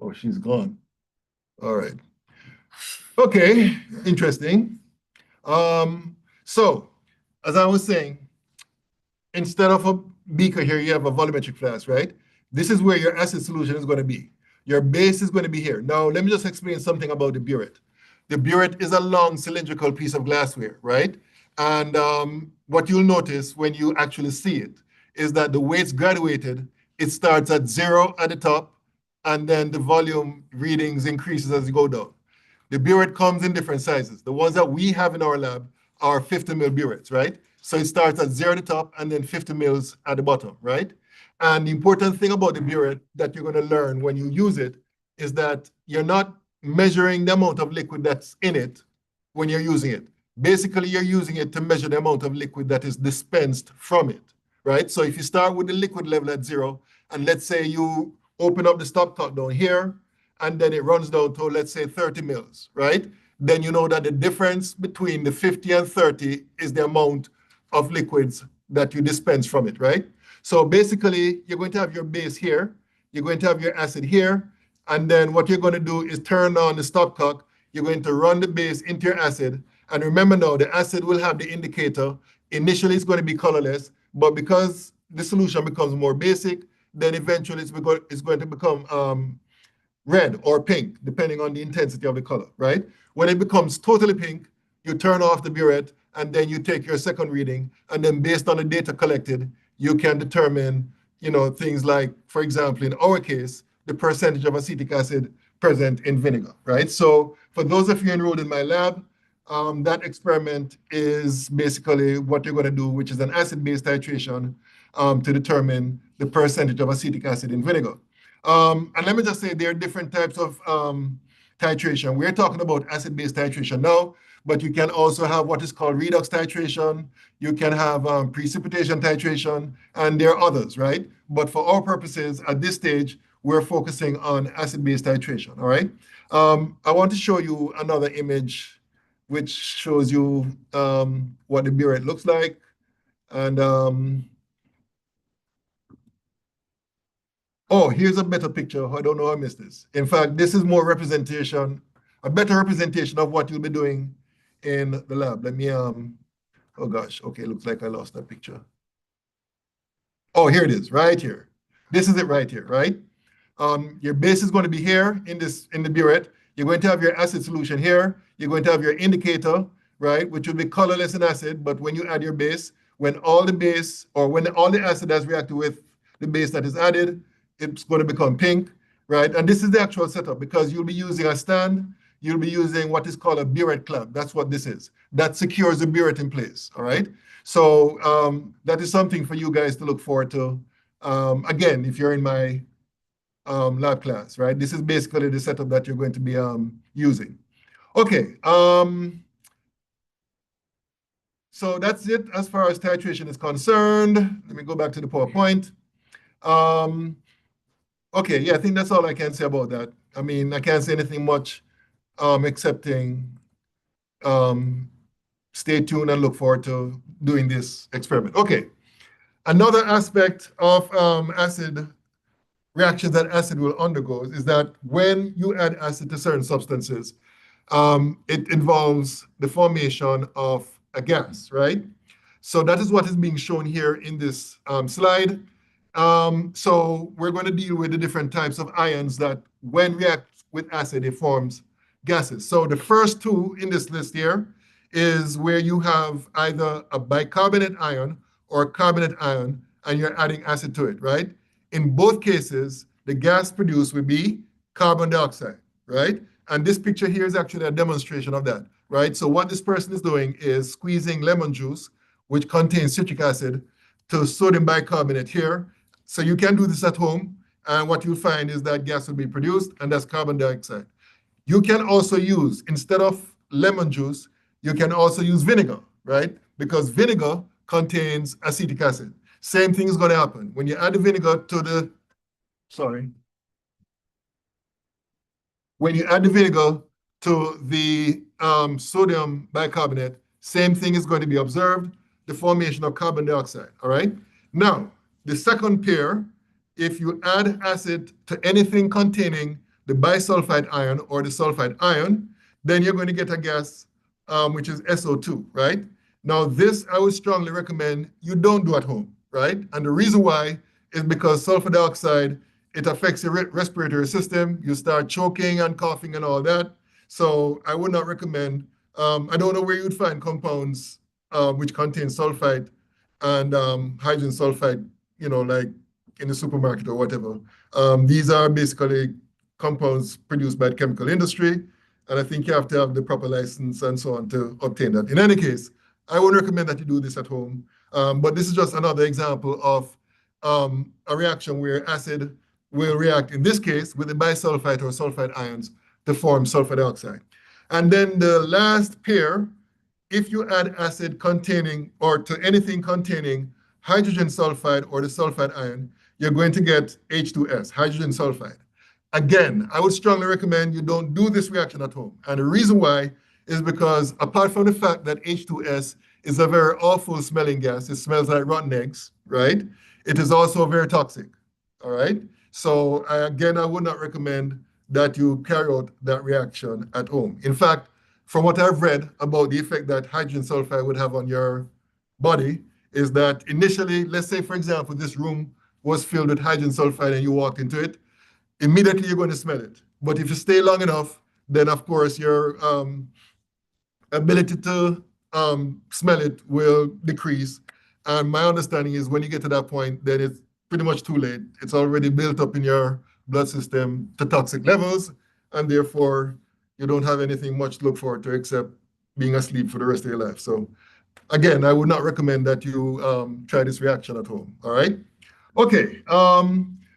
Oh, she's gone. All right. Okay, interesting. So as I was saying, instead of a beaker here, you have a volumetric flask, right? This is where your acid solution is going to be. Your base is going to be here. Now, let me just explain something about the burette. The burette is a long cylindrical piece of glassware, right? And what you'll notice when you actually see it is that the way it's graduated, it starts at 0 at the top, and then the volume readings increases as you go down. The burette comes in different sizes. The ones that we have in our lab are 50 mil burettes, right? So it starts at 0 at the top and then 50 mils at the bottom, right? And the important thing about the burette that you're going to learn when you use it is that you're not measuring the amount of liquid that's in it when you're using it. Basically, you're using it to measure the amount of liquid that is dispensed from it, right? So if you start with the liquid level at 0, and let's say you open up the stopcock down here, and then it runs down to, let's say, 30 mils, right? Then you know that the difference between the 50 and 30 is the amount of liquids that you dispense from it, right? So basically, you're going to have your base here, you're going to have your acid here, and then what you're going to do is turn on the stopcock. You're going to run the base into your acid. And remember now, the acid will have the indicator. Initially, it's going to be colorless, but because the solution becomes more basic, then eventually it's going to become red or pink, depending on the intensity of the color, right? When it becomes totally pink, you turn off the burette and then you take your second reading. And then based on the data collected, you can determine, things like, for example, in our case, the percentage of acetic acid present in vinegar, right? So for those of you enrolled in my lab, that experiment is basically what you're going to do, which is an acid-base titration to determine the percentage of acetic acid in vinegar. And let me just say there are different types of titration. We're talking about acid-base titration now, but you can also have what is called redox titration. You can have precipitation titration, and there are others, right? But for our purposes at this stage, we're focusing on acid-base titration, all right? I want to show you another image which shows you what the burette looks like. And oh, here's a better picture. I don't know how I missed this. In fact, this is more representation, a better representation of what you'll be doing in the lab. Let me, oh gosh, okay, looks like I lost that picture. Oh, here it is, right here. This is it right here, right? Your base is going to be here in the burette. You're going to have your acid solution here. You're going to have your indicator, right, which will be colorless in acid. But when you add your base, when all the base or when all the acid has reacted with the base that is added, it's going to become pink, right? And this is the actual setup because you'll be using a stand. You'll be using what is called a burette clamp. That's what this is. That secures the burette in place, all right? So that is something for you guys to look forward to. Again, if you're in my lab class, right? This is basically the setup that you're going to be using. Okay, so that's it as far as titration is concerned. Let me go back to the PowerPoint. Okay, yeah, I think that's all I can say about that. I mean, I can't say anything much excepting stay tuned and look forward to doing this experiment. Okay, another aspect of acid reactions that acid will undergo is that when you add acid to certain substances, it involves the formation of a gas, right? So that is what is being shown here in this slide. So we're going to deal with the different types of ions that when react with acid, it forms gases. So the first two in this list here is where you have either a bicarbonate ion or a carbonate ion, and you're adding acid to it, right? In both cases, the gas produced will be carbon dioxide, right? And this picture here is actually a demonstration of that, right? So what this person is doing is squeezing lemon juice, which contains citric acid, to sodium bicarbonate here. So you can do this at home, and what you'll find is that gas will be produced, and that's carbon dioxide. You can also use, instead of lemon juice, you can also use vinegar, right? Because vinegar contains acetic acid. Same thing is going to happen. When you add the vinegar to the, when you add the vinegar to the sodium bicarbonate, same thing is going to be observed, the formation of carbon dioxide, all right? Now, the second pair, if you add acid to anything containing the bisulfide ion or the sulfide ion, then you're going to get a gas which is SO2, right? Now, this I would strongly recommend you don't do at home, right? And the reason why is because sulfur dioxide, it affects your respiratory system. You start choking and coughing and all that. So I would not recommend, I don't know where you'd find compounds which contain sulfide and hydrogen sulfide, you know, like in the supermarket or whatever. These are basically compounds produced by the chemical industry, and I think you have to have the proper license and so on to obtain that. In any case, I would recommend that you do this at home, but this is just another example of a reaction where acid will react, in this case, with the bisulfite or sulfide ions to form sulfur dioxide. And then the last pair, if you add acid containing, or to anything containing hydrogen sulfide or the sulfide ion, you're going to get H2S, hydrogen sulfide. Again, I would strongly recommend you don't do this reaction at home. And the reason why is because apart from the fact that H2S is a very awful smelling gas, it smells like rotten eggs, right? It is also very toxic, all right? So again, I would not recommend that you carry out that reaction at home. In fact, from what I've read about the effect that hydrogen sulfide would have on your body is that initially, let's say, for example, this room was filled with hydrogen sulfide and you walked into it, immediately you're going to smell it. But if you stay long enough, then of course your ability to smell it will decrease. And my understanding is when you get to that point, then it's pretty much too late. It's already built up in your blood system to toxic levels, and therefore you don't have anything much to look forward to except being asleep for the rest of your life. So again, I would not recommend that you try this reaction at home, all right? Okay,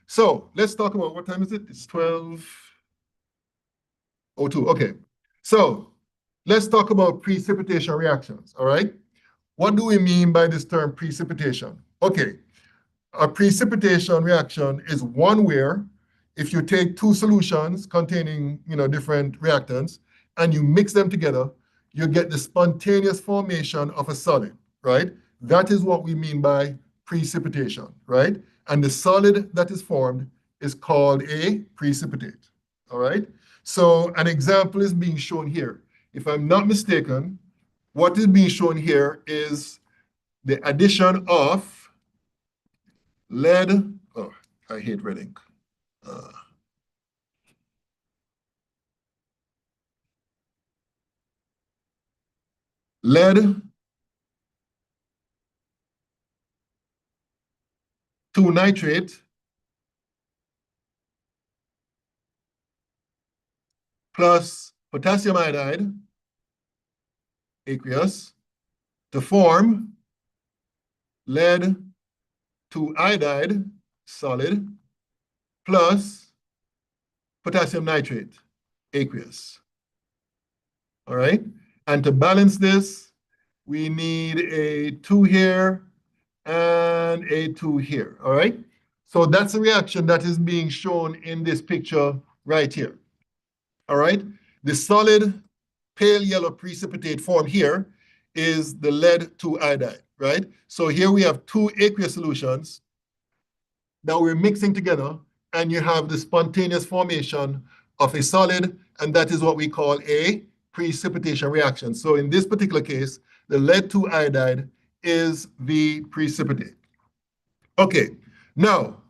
so let's talk about, what time is it? It's 12:02, okay. So let's talk about precipitation reactions, all right? What do we mean by this term precipitation? Okay, a precipitation reaction is one where if you take two solutions containing, different reactants and you mix them together, you get the spontaneous formation of a solid, right? That is what we mean by precipitation, right? And the solid that is formed is called a precipitate, all right? So an example is being shown here. If I'm not mistaken, what is being shown here is the addition of lead, oh, I hate red ink. Lead to nitrate plus potassium iodide, aqueous, to form lead to iodide, solid, plus potassium nitrate, aqueous. All right? And to balance this, we need a 2 here and a 2 here, all right? So that's a reaction that is being shown in this picture right here, all right? The solid pale yellow precipitate form here is the lead to iodide, right? So here we have two aqueous solutions that we're mixing together, and you have the spontaneous formation of a solid, and that is what we call a precipitation reaction. So in this particular case, the lead to iodide is the precipitate. Okay, Now,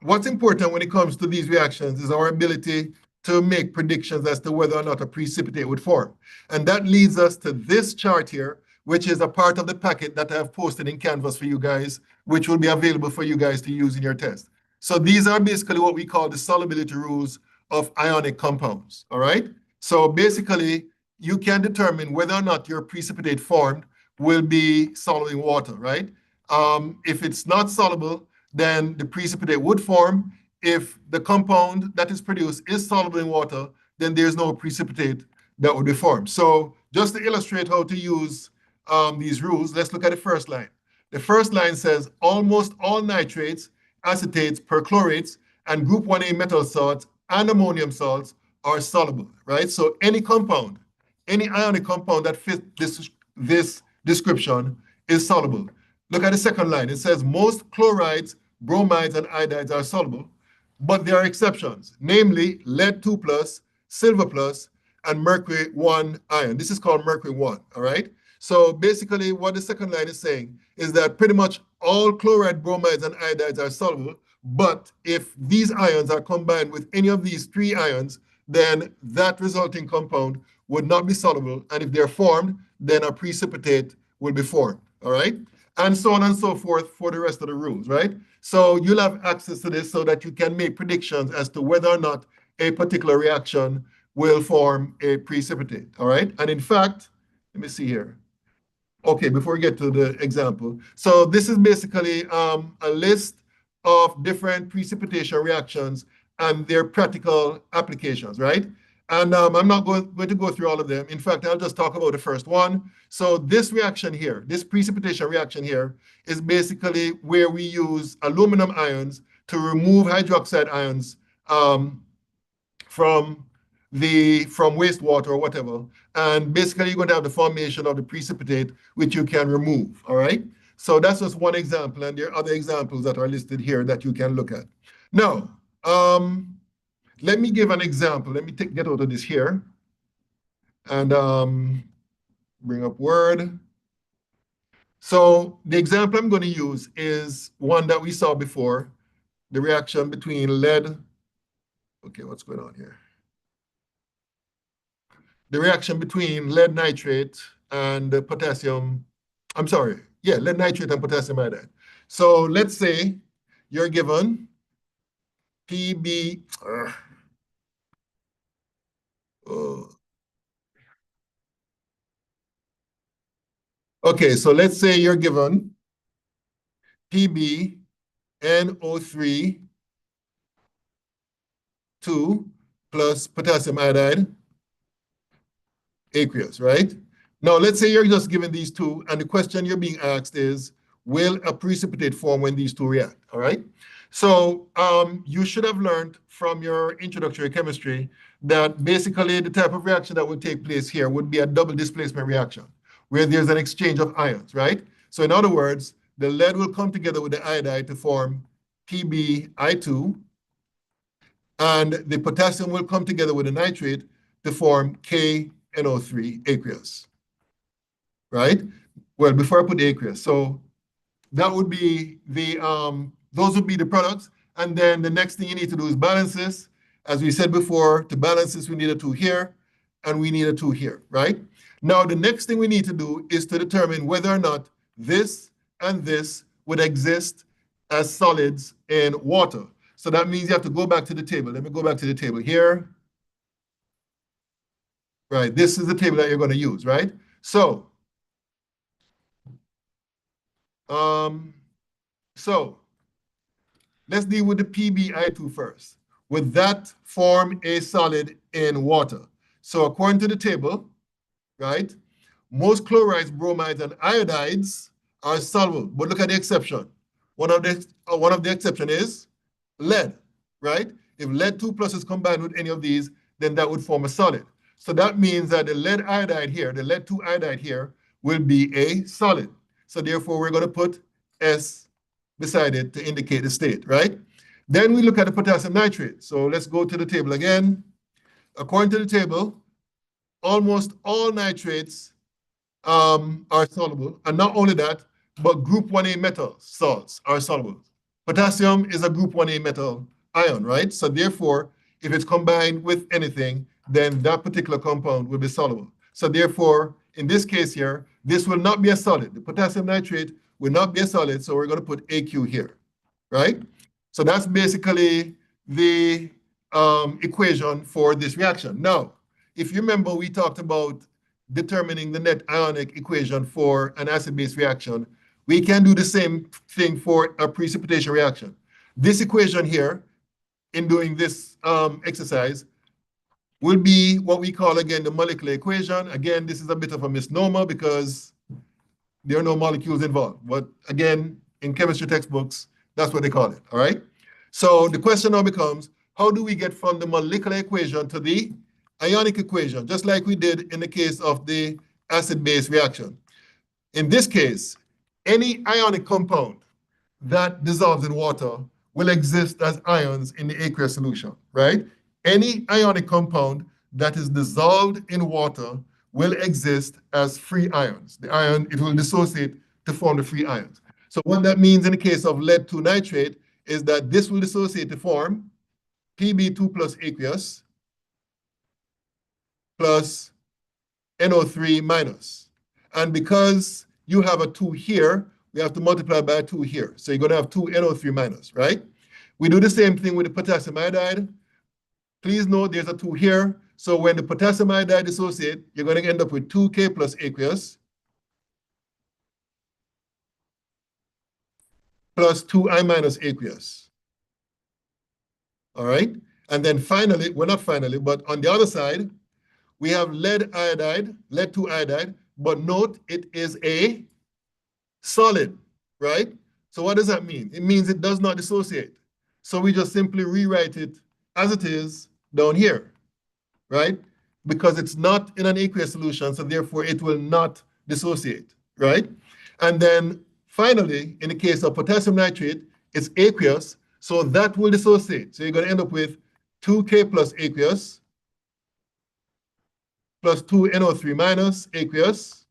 what's important when it comes to these reactions is our ability to make predictions as to whether or not a precipitate would form. And that leads us to this chart here, which is a part of the packet that I have posted in Canvas for you guys, which will be available for you guys to use in your test. So these are basically what we call the solubility rules of ionic compounds, all right? So basically, you can determine whether or not your precipitate formed will be soluble in water, right? If it's not soluble, then the precipitate would form. If the compound that is produced is soluble in water, then there's no precipitate that would be formed. So just to illustrate how to use these rules, let's look at the first line. The first line says almost all nitrates, acetates, perchlorates, and group 1A metal salts and ammonium salts are soluble, right? So any compound, any ionic compound that fits this description is soluble. Look at the second line. It says most chlorides, bromides, and iodides are soluble, but there are exceptions, namely lead 2+, silver+, and mercury 1 ion. This is called mercury 1, all right? So basically what the second line is saying is that pretty much all chloride, bromides, and iodides are soluble, but if these ions are combined with any of these 3 ions, then that resulting compound would not be soluble, and if they're formed, then a precipitate will be formed, all right? And so on and so forth for the rest of the rules, right? So you'll have access to this so that you can make predictions as to whether or not a particular reaction will form a precipitate, all right? And in fact, let me see here. Okay, before we get to the example. So this is basically a list of different precipitation reactions and their practical applications, right? And I'm not going to go through all of them. In fact, I'll just talk about the first one. So this reaction here, this precipitation reaction here, is basically where we use aluminum ions to remove hydroxide ions from wastewater or whatever. And basically, you're going to have the formation of the precipitate, which you can remove, all right? So that's just one example, and there are other examples that are listed here that you can look at. Now, let me give an example. Let me get out of this here and bring up Word. So the example I'm going to use is one that we saw before, the reaction between lead. Okay, what's going on here? The reaction between lead nitrate and potassium, I'm sorry, yeah, lead nitrate and potassium iodide. So let's say you're given PB, okay, so let's say you're given PbNO3 2 plus potassium iodide, aqueous, right? Now, let's say you're just given these two, and the question you're being asked is, will a precipitate form when these two react, all right? So you should have learned from your introductory chemistry that basically the type of reaction that would take place here would be a double displacement reaction, where there's an exchange of ions, right? So in other words, the lead will come together with the iodide to form PbI2, and the potassium will come together with the nitrate to form KNO3, aqueous, right? Well, before I put aqueous, so that would be the, those would be the products. And then the next thing you need to do is balance this. As we said before, to balance this, we need a 2 here, and we need a 2 here, right? Now, the next thing we need to do is to determine whether or not this and this would exist as solids in water. So that means you have to go back to the table. Let me go back to the table here. Right, this is the table that you're going to use, right? So, let's deal with the PbI2 first. Would that form a solid in water? So according to the table, right, most chlorides, bromides, and iodides are soluble. But look at the exception. One of the exception is lead, right? If lead 2+ is combined with any of these, then that would form a solid. So that means that the lead iodide here, the lead 2 iodide here, will be a solid. So therefore, we're going to put S beside it to indicate the state, right? Then we look at the potassium nitrate. So let's go to the table again. According to the table, almost all nitrates are soluble. And not only that, but group 1A metal salts are soluble. Potassium is a group 1A metal ion, right? So therefore, if it's combined with anything, then that particular compound will be soluble. So therefore, in this case here, this will not be a solid. The potassium nitrate will not be a solid, so we're going to put AQ here, right? So that's basically the equation for this reaction. Now, if you remember, we talked about determining the net ionic equation for an acid-base reaction. We can do the same thing for a precipitation reaction. This equation here, in doing this exercise, will be what we call, again, the molecular equation. Again, this is a bit of a misnomer because there are no molecules involved. But again, in chemistry textbooks, that's what they call it, all right? So the question now becomes, how do we get from the molecular equation to the ionic equation, just like we did in the case of the acid-base reaction? In this case, any ionic compound that dissolves in water will exist as ions in the aqueous solution, right? Any ionic compound that is dissolved in water will exist as free ions. The ion, it will dissociate to form the free ions. So what that means in the case of lead-2 nitrate is that this will dissociate to form Pb2 plus aqueous plus NO3 minus. And because you have a 2 here, we have to multiply by 2 here. So you're going to have 2 NO3 minus, right? We do the same thing with the potassium iodide. Please note there's a 2 here. So when the potassium iodide dissociate, you're going to end up with 2K plus aqueous plus 2I minus aqueous. All right? And then finally, well, not finally, but on the other side, we have lead iodide, lead-2 iodide, but note it is a solid, right? So what does that mean? It means it does not dissociate. So we just simply rewrite it as it is down here, right? Because it's not in an aqueous solution, so therefore it will not dissociate, right? And then finally, in the case of potassium nitrate, it's aqueous, so that will dissociate. So you're going to end up with 2K plus aqueous plus 2 NO3 minus aqueous.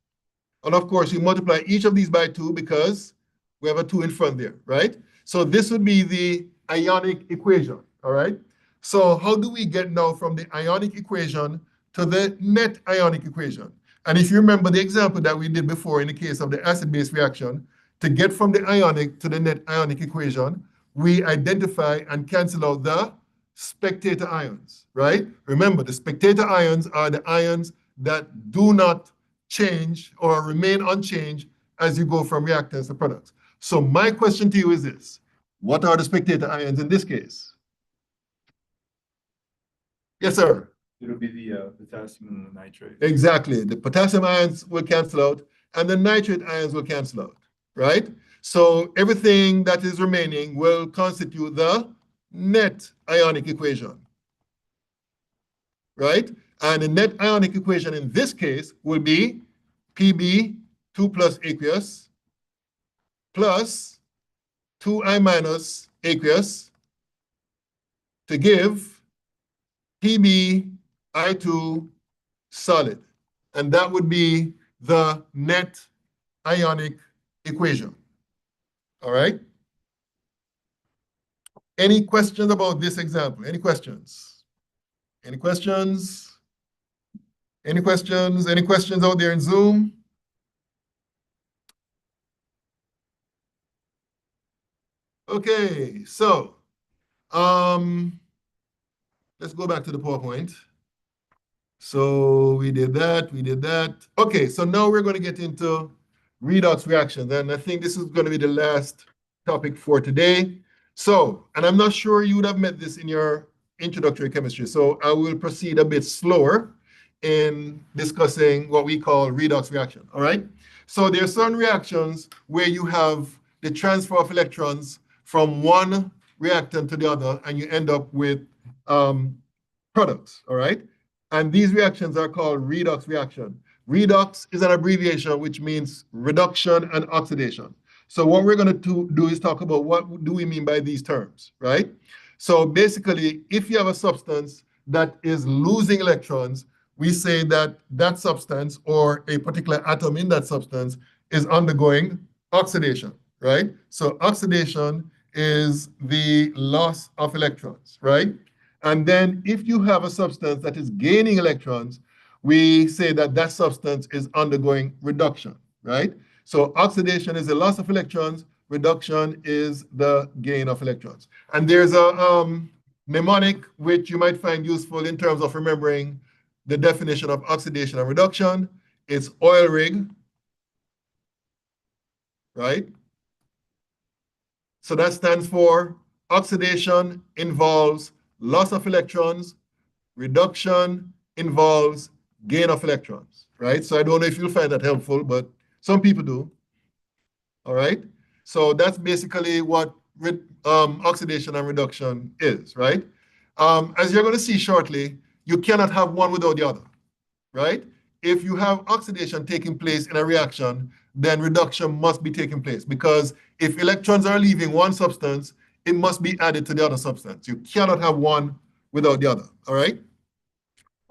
And of course, you multiply each of these by 2 because we have a 2 in front there, right? So this would be the ionic equation, all right? So how do we get now from the ionic equation to the net ionic equation? And if you remember the example that we did before in the case of the acid-base reaction, to get from the ionic to the net ionic equation, we identify and cancel out the spectator ions, right? Remember, the spectator ions are the ions that do not change or remain unchanged as you go from reactants to products. So my question to you is this: what are the spectator ions in this case? Yes, sir. It'll be the potassium and the nitrate. Exactly. The potassium ions will cancel out and the nitrate ions will cancel out, right? So everything that is remaining will constitute the net ionic equation, right? And the net ionic equation in this case will be Pb2 plus aqueous plus 2I minus aqueous to give Pbi2 solid. And that would be the net ionic equation. All right? Any questions about this example? Any questions? Any questions? Any questions? Any questions out there in Zoom? Okay, so let's go back to the PowerPoint. So we did that, we did that. Okay, so now we're going to get into redox reactions, and I think this is going to be the last topic for today. So, and I'm not sure you would have met this in your introductory chemistry, so I will proceed a bit slower in discussing what we call redox reaction, all right? So there are certain reactions where you have the transfer of electrons from one reactant to the other, and you end up with products, all right? And these reactions are called redox reaction. Redox is an abbreviation which means reduction and oxidation. So what we're going to do is talk about what do we mean by these terms, right? So basically, if you have a substance that is losing electrons, we say that that substance or a particular atom in that substance is undergoing oxidation, right? So oxidation is the loss of electrons, right? And then if you have a substance that is gaining electrons, we say that that substance is undergoing reduction, right? So oxidation is the loss of electrons, reduction is the gain of electrons. And there's a mnemonic which you might find useful in terms of remembering the definition of oxidation and reduction. It's oil rig, right? So that stands for oxidation involves loss of electrons, reduction involves gain of electrons, right? So I don't know if you'll find that helpful, but some people do. All right. So that's basically what oxidation and reduction is, right? As you're going to see shortly, you cannot have one without the other, right? If you have oxidation taking place in a reaction, then reduction must be taking place, because if electrons are leaving one substance, it must be added to the other substance. You cannot have one without the other, all right?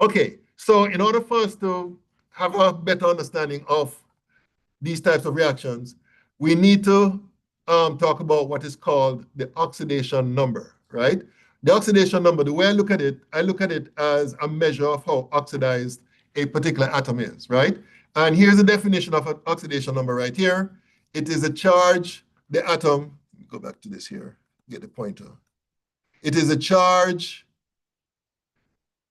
Okay, so in order for us to have a better understanding of these types of reactions, we need to talk about what is called the oxidation number, right? The oxidation number, the way I look at it as a measure of how oxidized a particular atom is, right? And here's the definition of an oxidation number right here. It is a charge the atom, go back to this here, get the pointer. It is a charge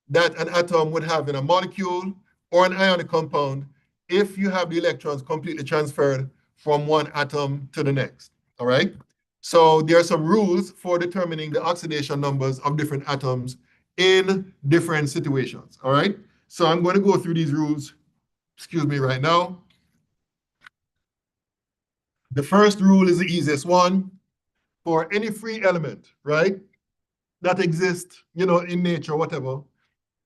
that an atom would have in a molecule or an ionic compound if you have the electrons completely transferred from one atom to the next, all right? So there are some rules for determining the oxidation numbers of different atoms in different situations, all right? So I'm going to go through these rules, right now. The first rule is the easiest one. For any free element, right, that exists, in nature, whatever,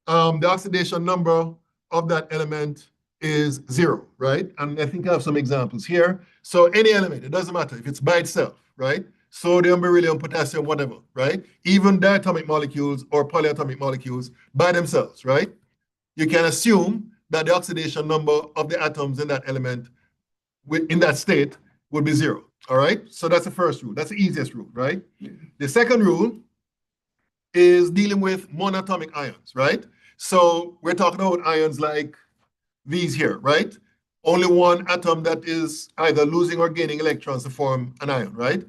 the oxidation number of that element is 0, right? And I think I have some examples here. So any element, it doesn't matter if it's by itself, right? Sodium, beryllium, potassium, whatever, right? Even diatomic molecules or polyatomic molecules by themselves, right? You can assume that the oxidation number of the atoms in that element in that state would be 0, all right? So that's the first rule. That's the easiest rule, right? The second rule is dealing with monatomic ions, right? So we're talking about ions like these here, right? Only one atom that is either losing or gaining electrons to form an ion, right?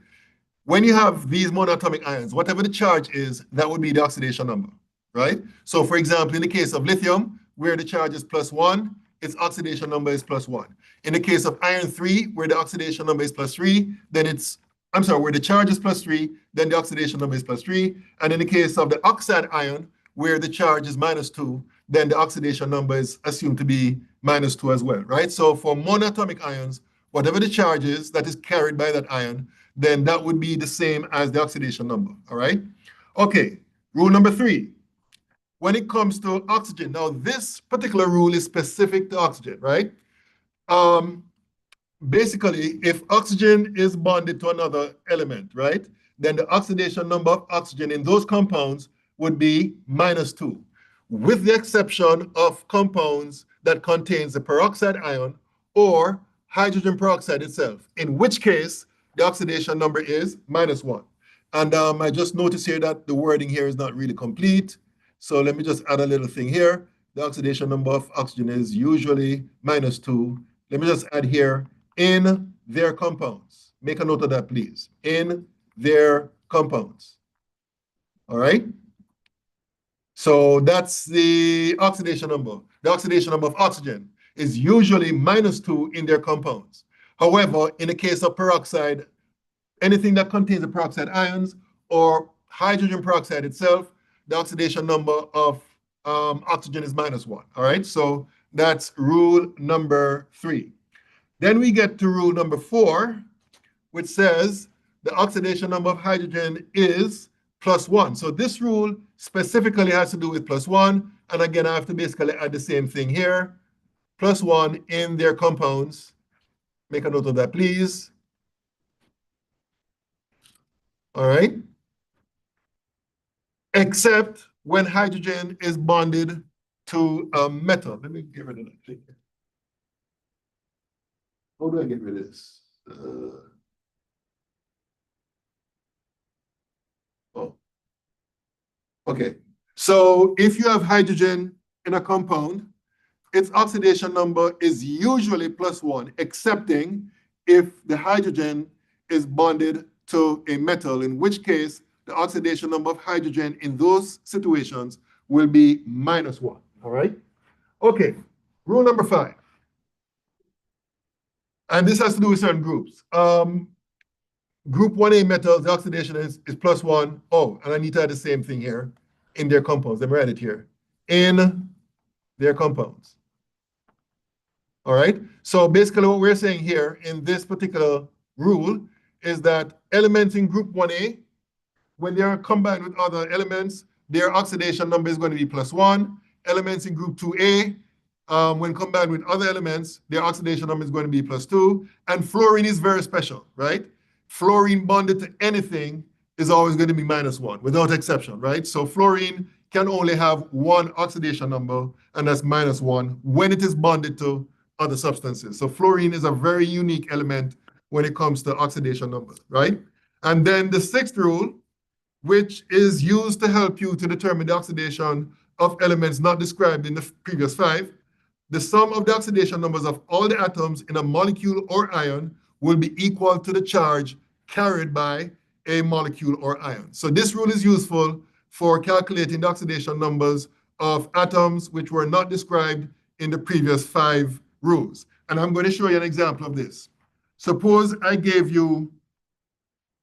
When you have these monatomic ions, whatever the charge is, that would be the oxidation number, right? So for example, in the case of lithium, where the charge is +1, its oxidation number is +1. In the case of iron 3, where the oxidation number is +3, then where the charge is +3, then the oxidation number is +3. And in the case of the oxide ion, where the charge is -2, then the oxidation number is assumed to be -2 as well, right? So for monatomic ions, whatever the charge is that is carried by that ion, then that would be the same as the oxidation number, all right? Okay, rule number 3. When it comes to oxygen, now this particular rule is specific to oxygen, right? Basically, if oxygen is bonded to another element, right, then the oxidation number of oxygen in those compounds would be -2, with the exception of compounds that contains the peroxide ion or hydrogen peroxide itself, in which case the oxidation number is -1. And I just noticed here that the wording here is not really complete. So let me just add a little thing here. The oxidation number of oxygen is usually -2. Let me just add here, in their compounds. Make a note of that, please. In their compounds. All right? So that's the oxidation number. The oxidation number of oxygen is usually -2 in their compounds. However, in the case of peroxide, anything that contains the peroxide ions or hydrogen peroxide itself, the oxidation number of oxygen is -1, all right? So that's rule number 3. Then we get to rule number 4, which says the oxidation number of hydrogen is +1. So this rule specifically has to do with +1. And again, I have to basically add the same thing here, +1 in their compounds. Make a note of that, please. All right? Except when hydrogen is bonded to a metal. Let me get rid of that thing. How do I get rid of this? Oh, okay. So if you have hydrogen in a compound, its oxidation number is usually +1, excepting if the hydrogen is bonded to a metal, in which case the oxidation number of hydrogen in those situations will be -1. All right? Okay. Rule number 5. And this has to do with certain groups. Group 1A metals, the oxidation is +1. Oh, and I need to add the same thing here in their compounds. Let me write it here. In their compounds. All right. So basically what we're saying here in this particular rule is that elements in group 1A, when they are combined with other elements, their oxidation number is going to be +1. Elements in group 2A, when combined with other elements, their oxidation number is going to be +2. And fluorine is very special, right? Fluorine bonded to anything is always going to be -1, without exception, right? So fluorine can only have one oxidation number, and that's -1 when it is bonded to other substances. So fluorine is a very unique element when it comes to oxidation numbers, right? And then the 6th rule, which is used to help you to determine the oxidation of elements not described in the previous 5, the sum of the oxidation numbers of all the atoms in a molecule or ion will be equal to the charge carried by a molecule or ion. So this rule is useful for calculating the oxidation numbers of atoms which were not described in the previous 5 rules. And I'm going to show you an example of this. Suppose I gave you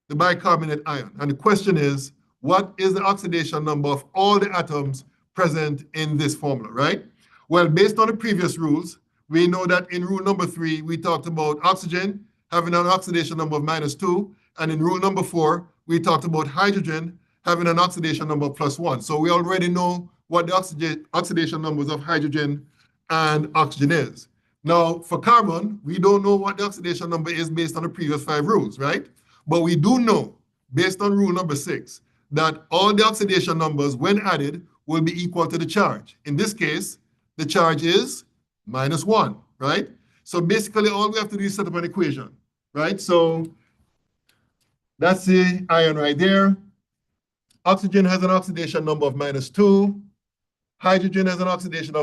the bicarbonate ion, and the question is, what is the oxidation number of all the atoms present in this formula, right? Well, based on the previous rules, we know that in rule number 3, we talked about oxygen having an oxidation number of -2, and in rule number 4, we talked about hydrogen having an oxidation number of +1. So we already know what the oxidation numbers of hydrogen and oxygen is. Now, for carbon, we don't know what the oxidation number is based on the previous 5 rules, right? But we do know, based on rule number 6, that all the oxidation numbers, when added, will be equal to the charge. In this case, the charge is -1, right? So basically, all we have to do is set up an equation, right? So that's the ion right there. Oxygen has an oxidation number of -2. Hydrogen has an oxidation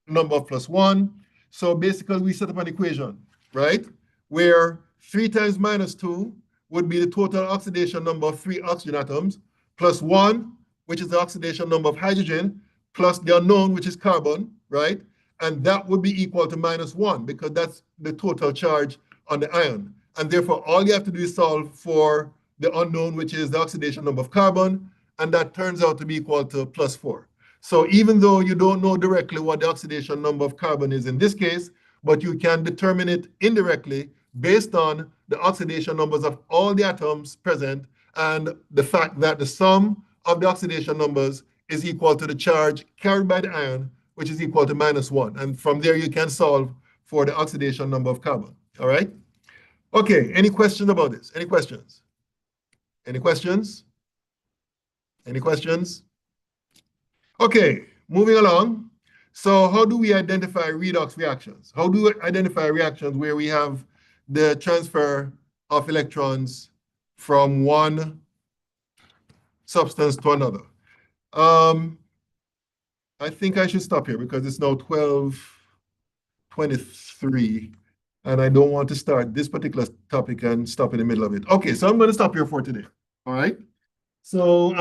number of +1. So basically, we set up an equation, right? Where 3 times -2 would be the total oxidation number of 3 oxygen atoms, +1, which is the oxidation number of hydrogen, plus the unknown, which is carbon, right? And that would be equal to -1 because that's the total charge on the ion. And therefore, all you have to do is solve for the unknown, which is the oxidation number of carbon, and that turns out to be equal to +4. So even though you don't know directly what the oxidation number of carbon is in this case, but you can determine it indirectly based on the oxidation numbers of all the atoms present and the fact that the sum of the oxidation numbers is equal to the charge carried by the ion, which is equal to -1. And from there, you can solve for the oxidation number of carbon. All right? Okay, any questions about this? Any questions? Any questions? Any questions? Okay, moving along. So how do we identify redox reactions? How do we identify reactions where we have the transfer of electrons from one substance to another? I think I should stop here because it's now 12:23, and I don't want to start this particular topic and stop in the middle of it. Okay, so I'm going to stop here for today. All right. So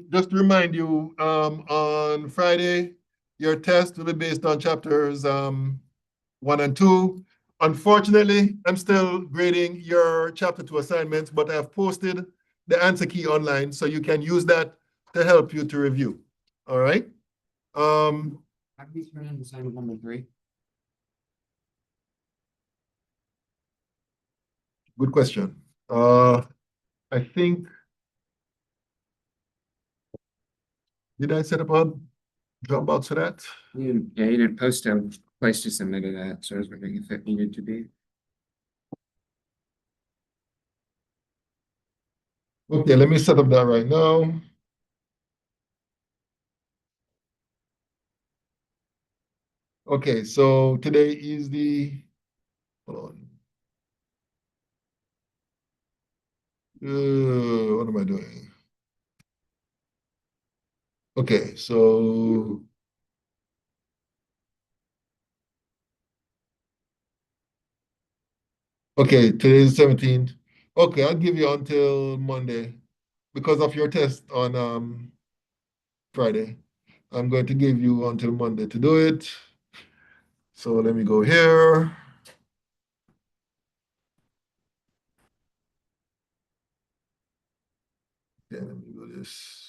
just to remind you, on Friday, your test will be based on chapters 1 and 2. Unfortunately, I'm still grading your chapter 2 assignments, but I've posted the answer key online, so you can use that to help you to review. All right? How do we turn in assignment number 3? Good question. I think, did I set up a Dropbox for that? Yeah, you didn't post a place to submit it at, so I was wondering if it needed to be. Okay, let me set up that right now. Okay, so today is hold on. What am I doing? Okay, so okay, today is 17th. Okay, I'll give you until Monday because of your test on Friday. I'm going to give you until Monday to do it. So let me go here. Yeah, let me do this.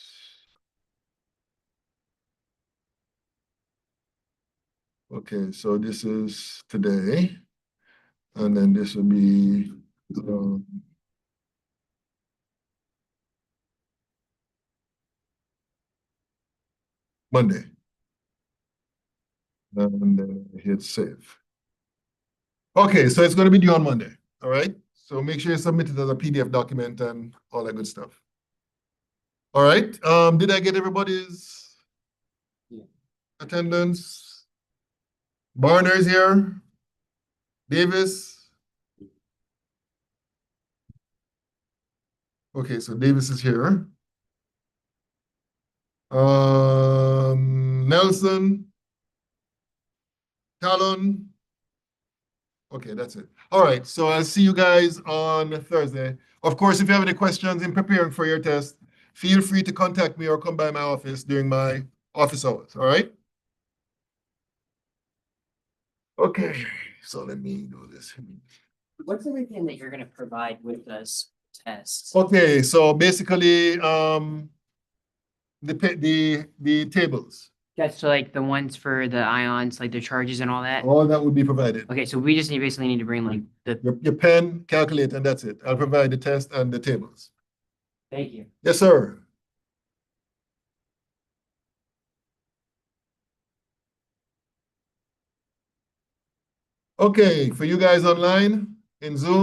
Okay, so this is today, and then this will be Monday. And then hit save. Okay, so it's going to be due on Monday. All right. So make sure you submit it as a PDF document and all that good stuff. All right. Did I get everybody's Yeah. attendance? Barner is here. Davis. Okay, so Davis is here. Nelson. Talon. Okay, that's it. All right, so I'll see you guys on Thursday. Of course, if you have any questions in preparing for your test, feel free to contact me or come by my office during my office hours, all right? Okay, so let me do this. What's everything that you're gonna provide with us tests? Okay, so basically, the tables, That's so like the ones for the ions, like the charges and all that? all that would be provided. Okay, so we just basically need to bring like the, Your pen, calculator, and that's it. I'll provide the test and the tables. thank you. Yes, sir. Okay, for you guys online in Zoom.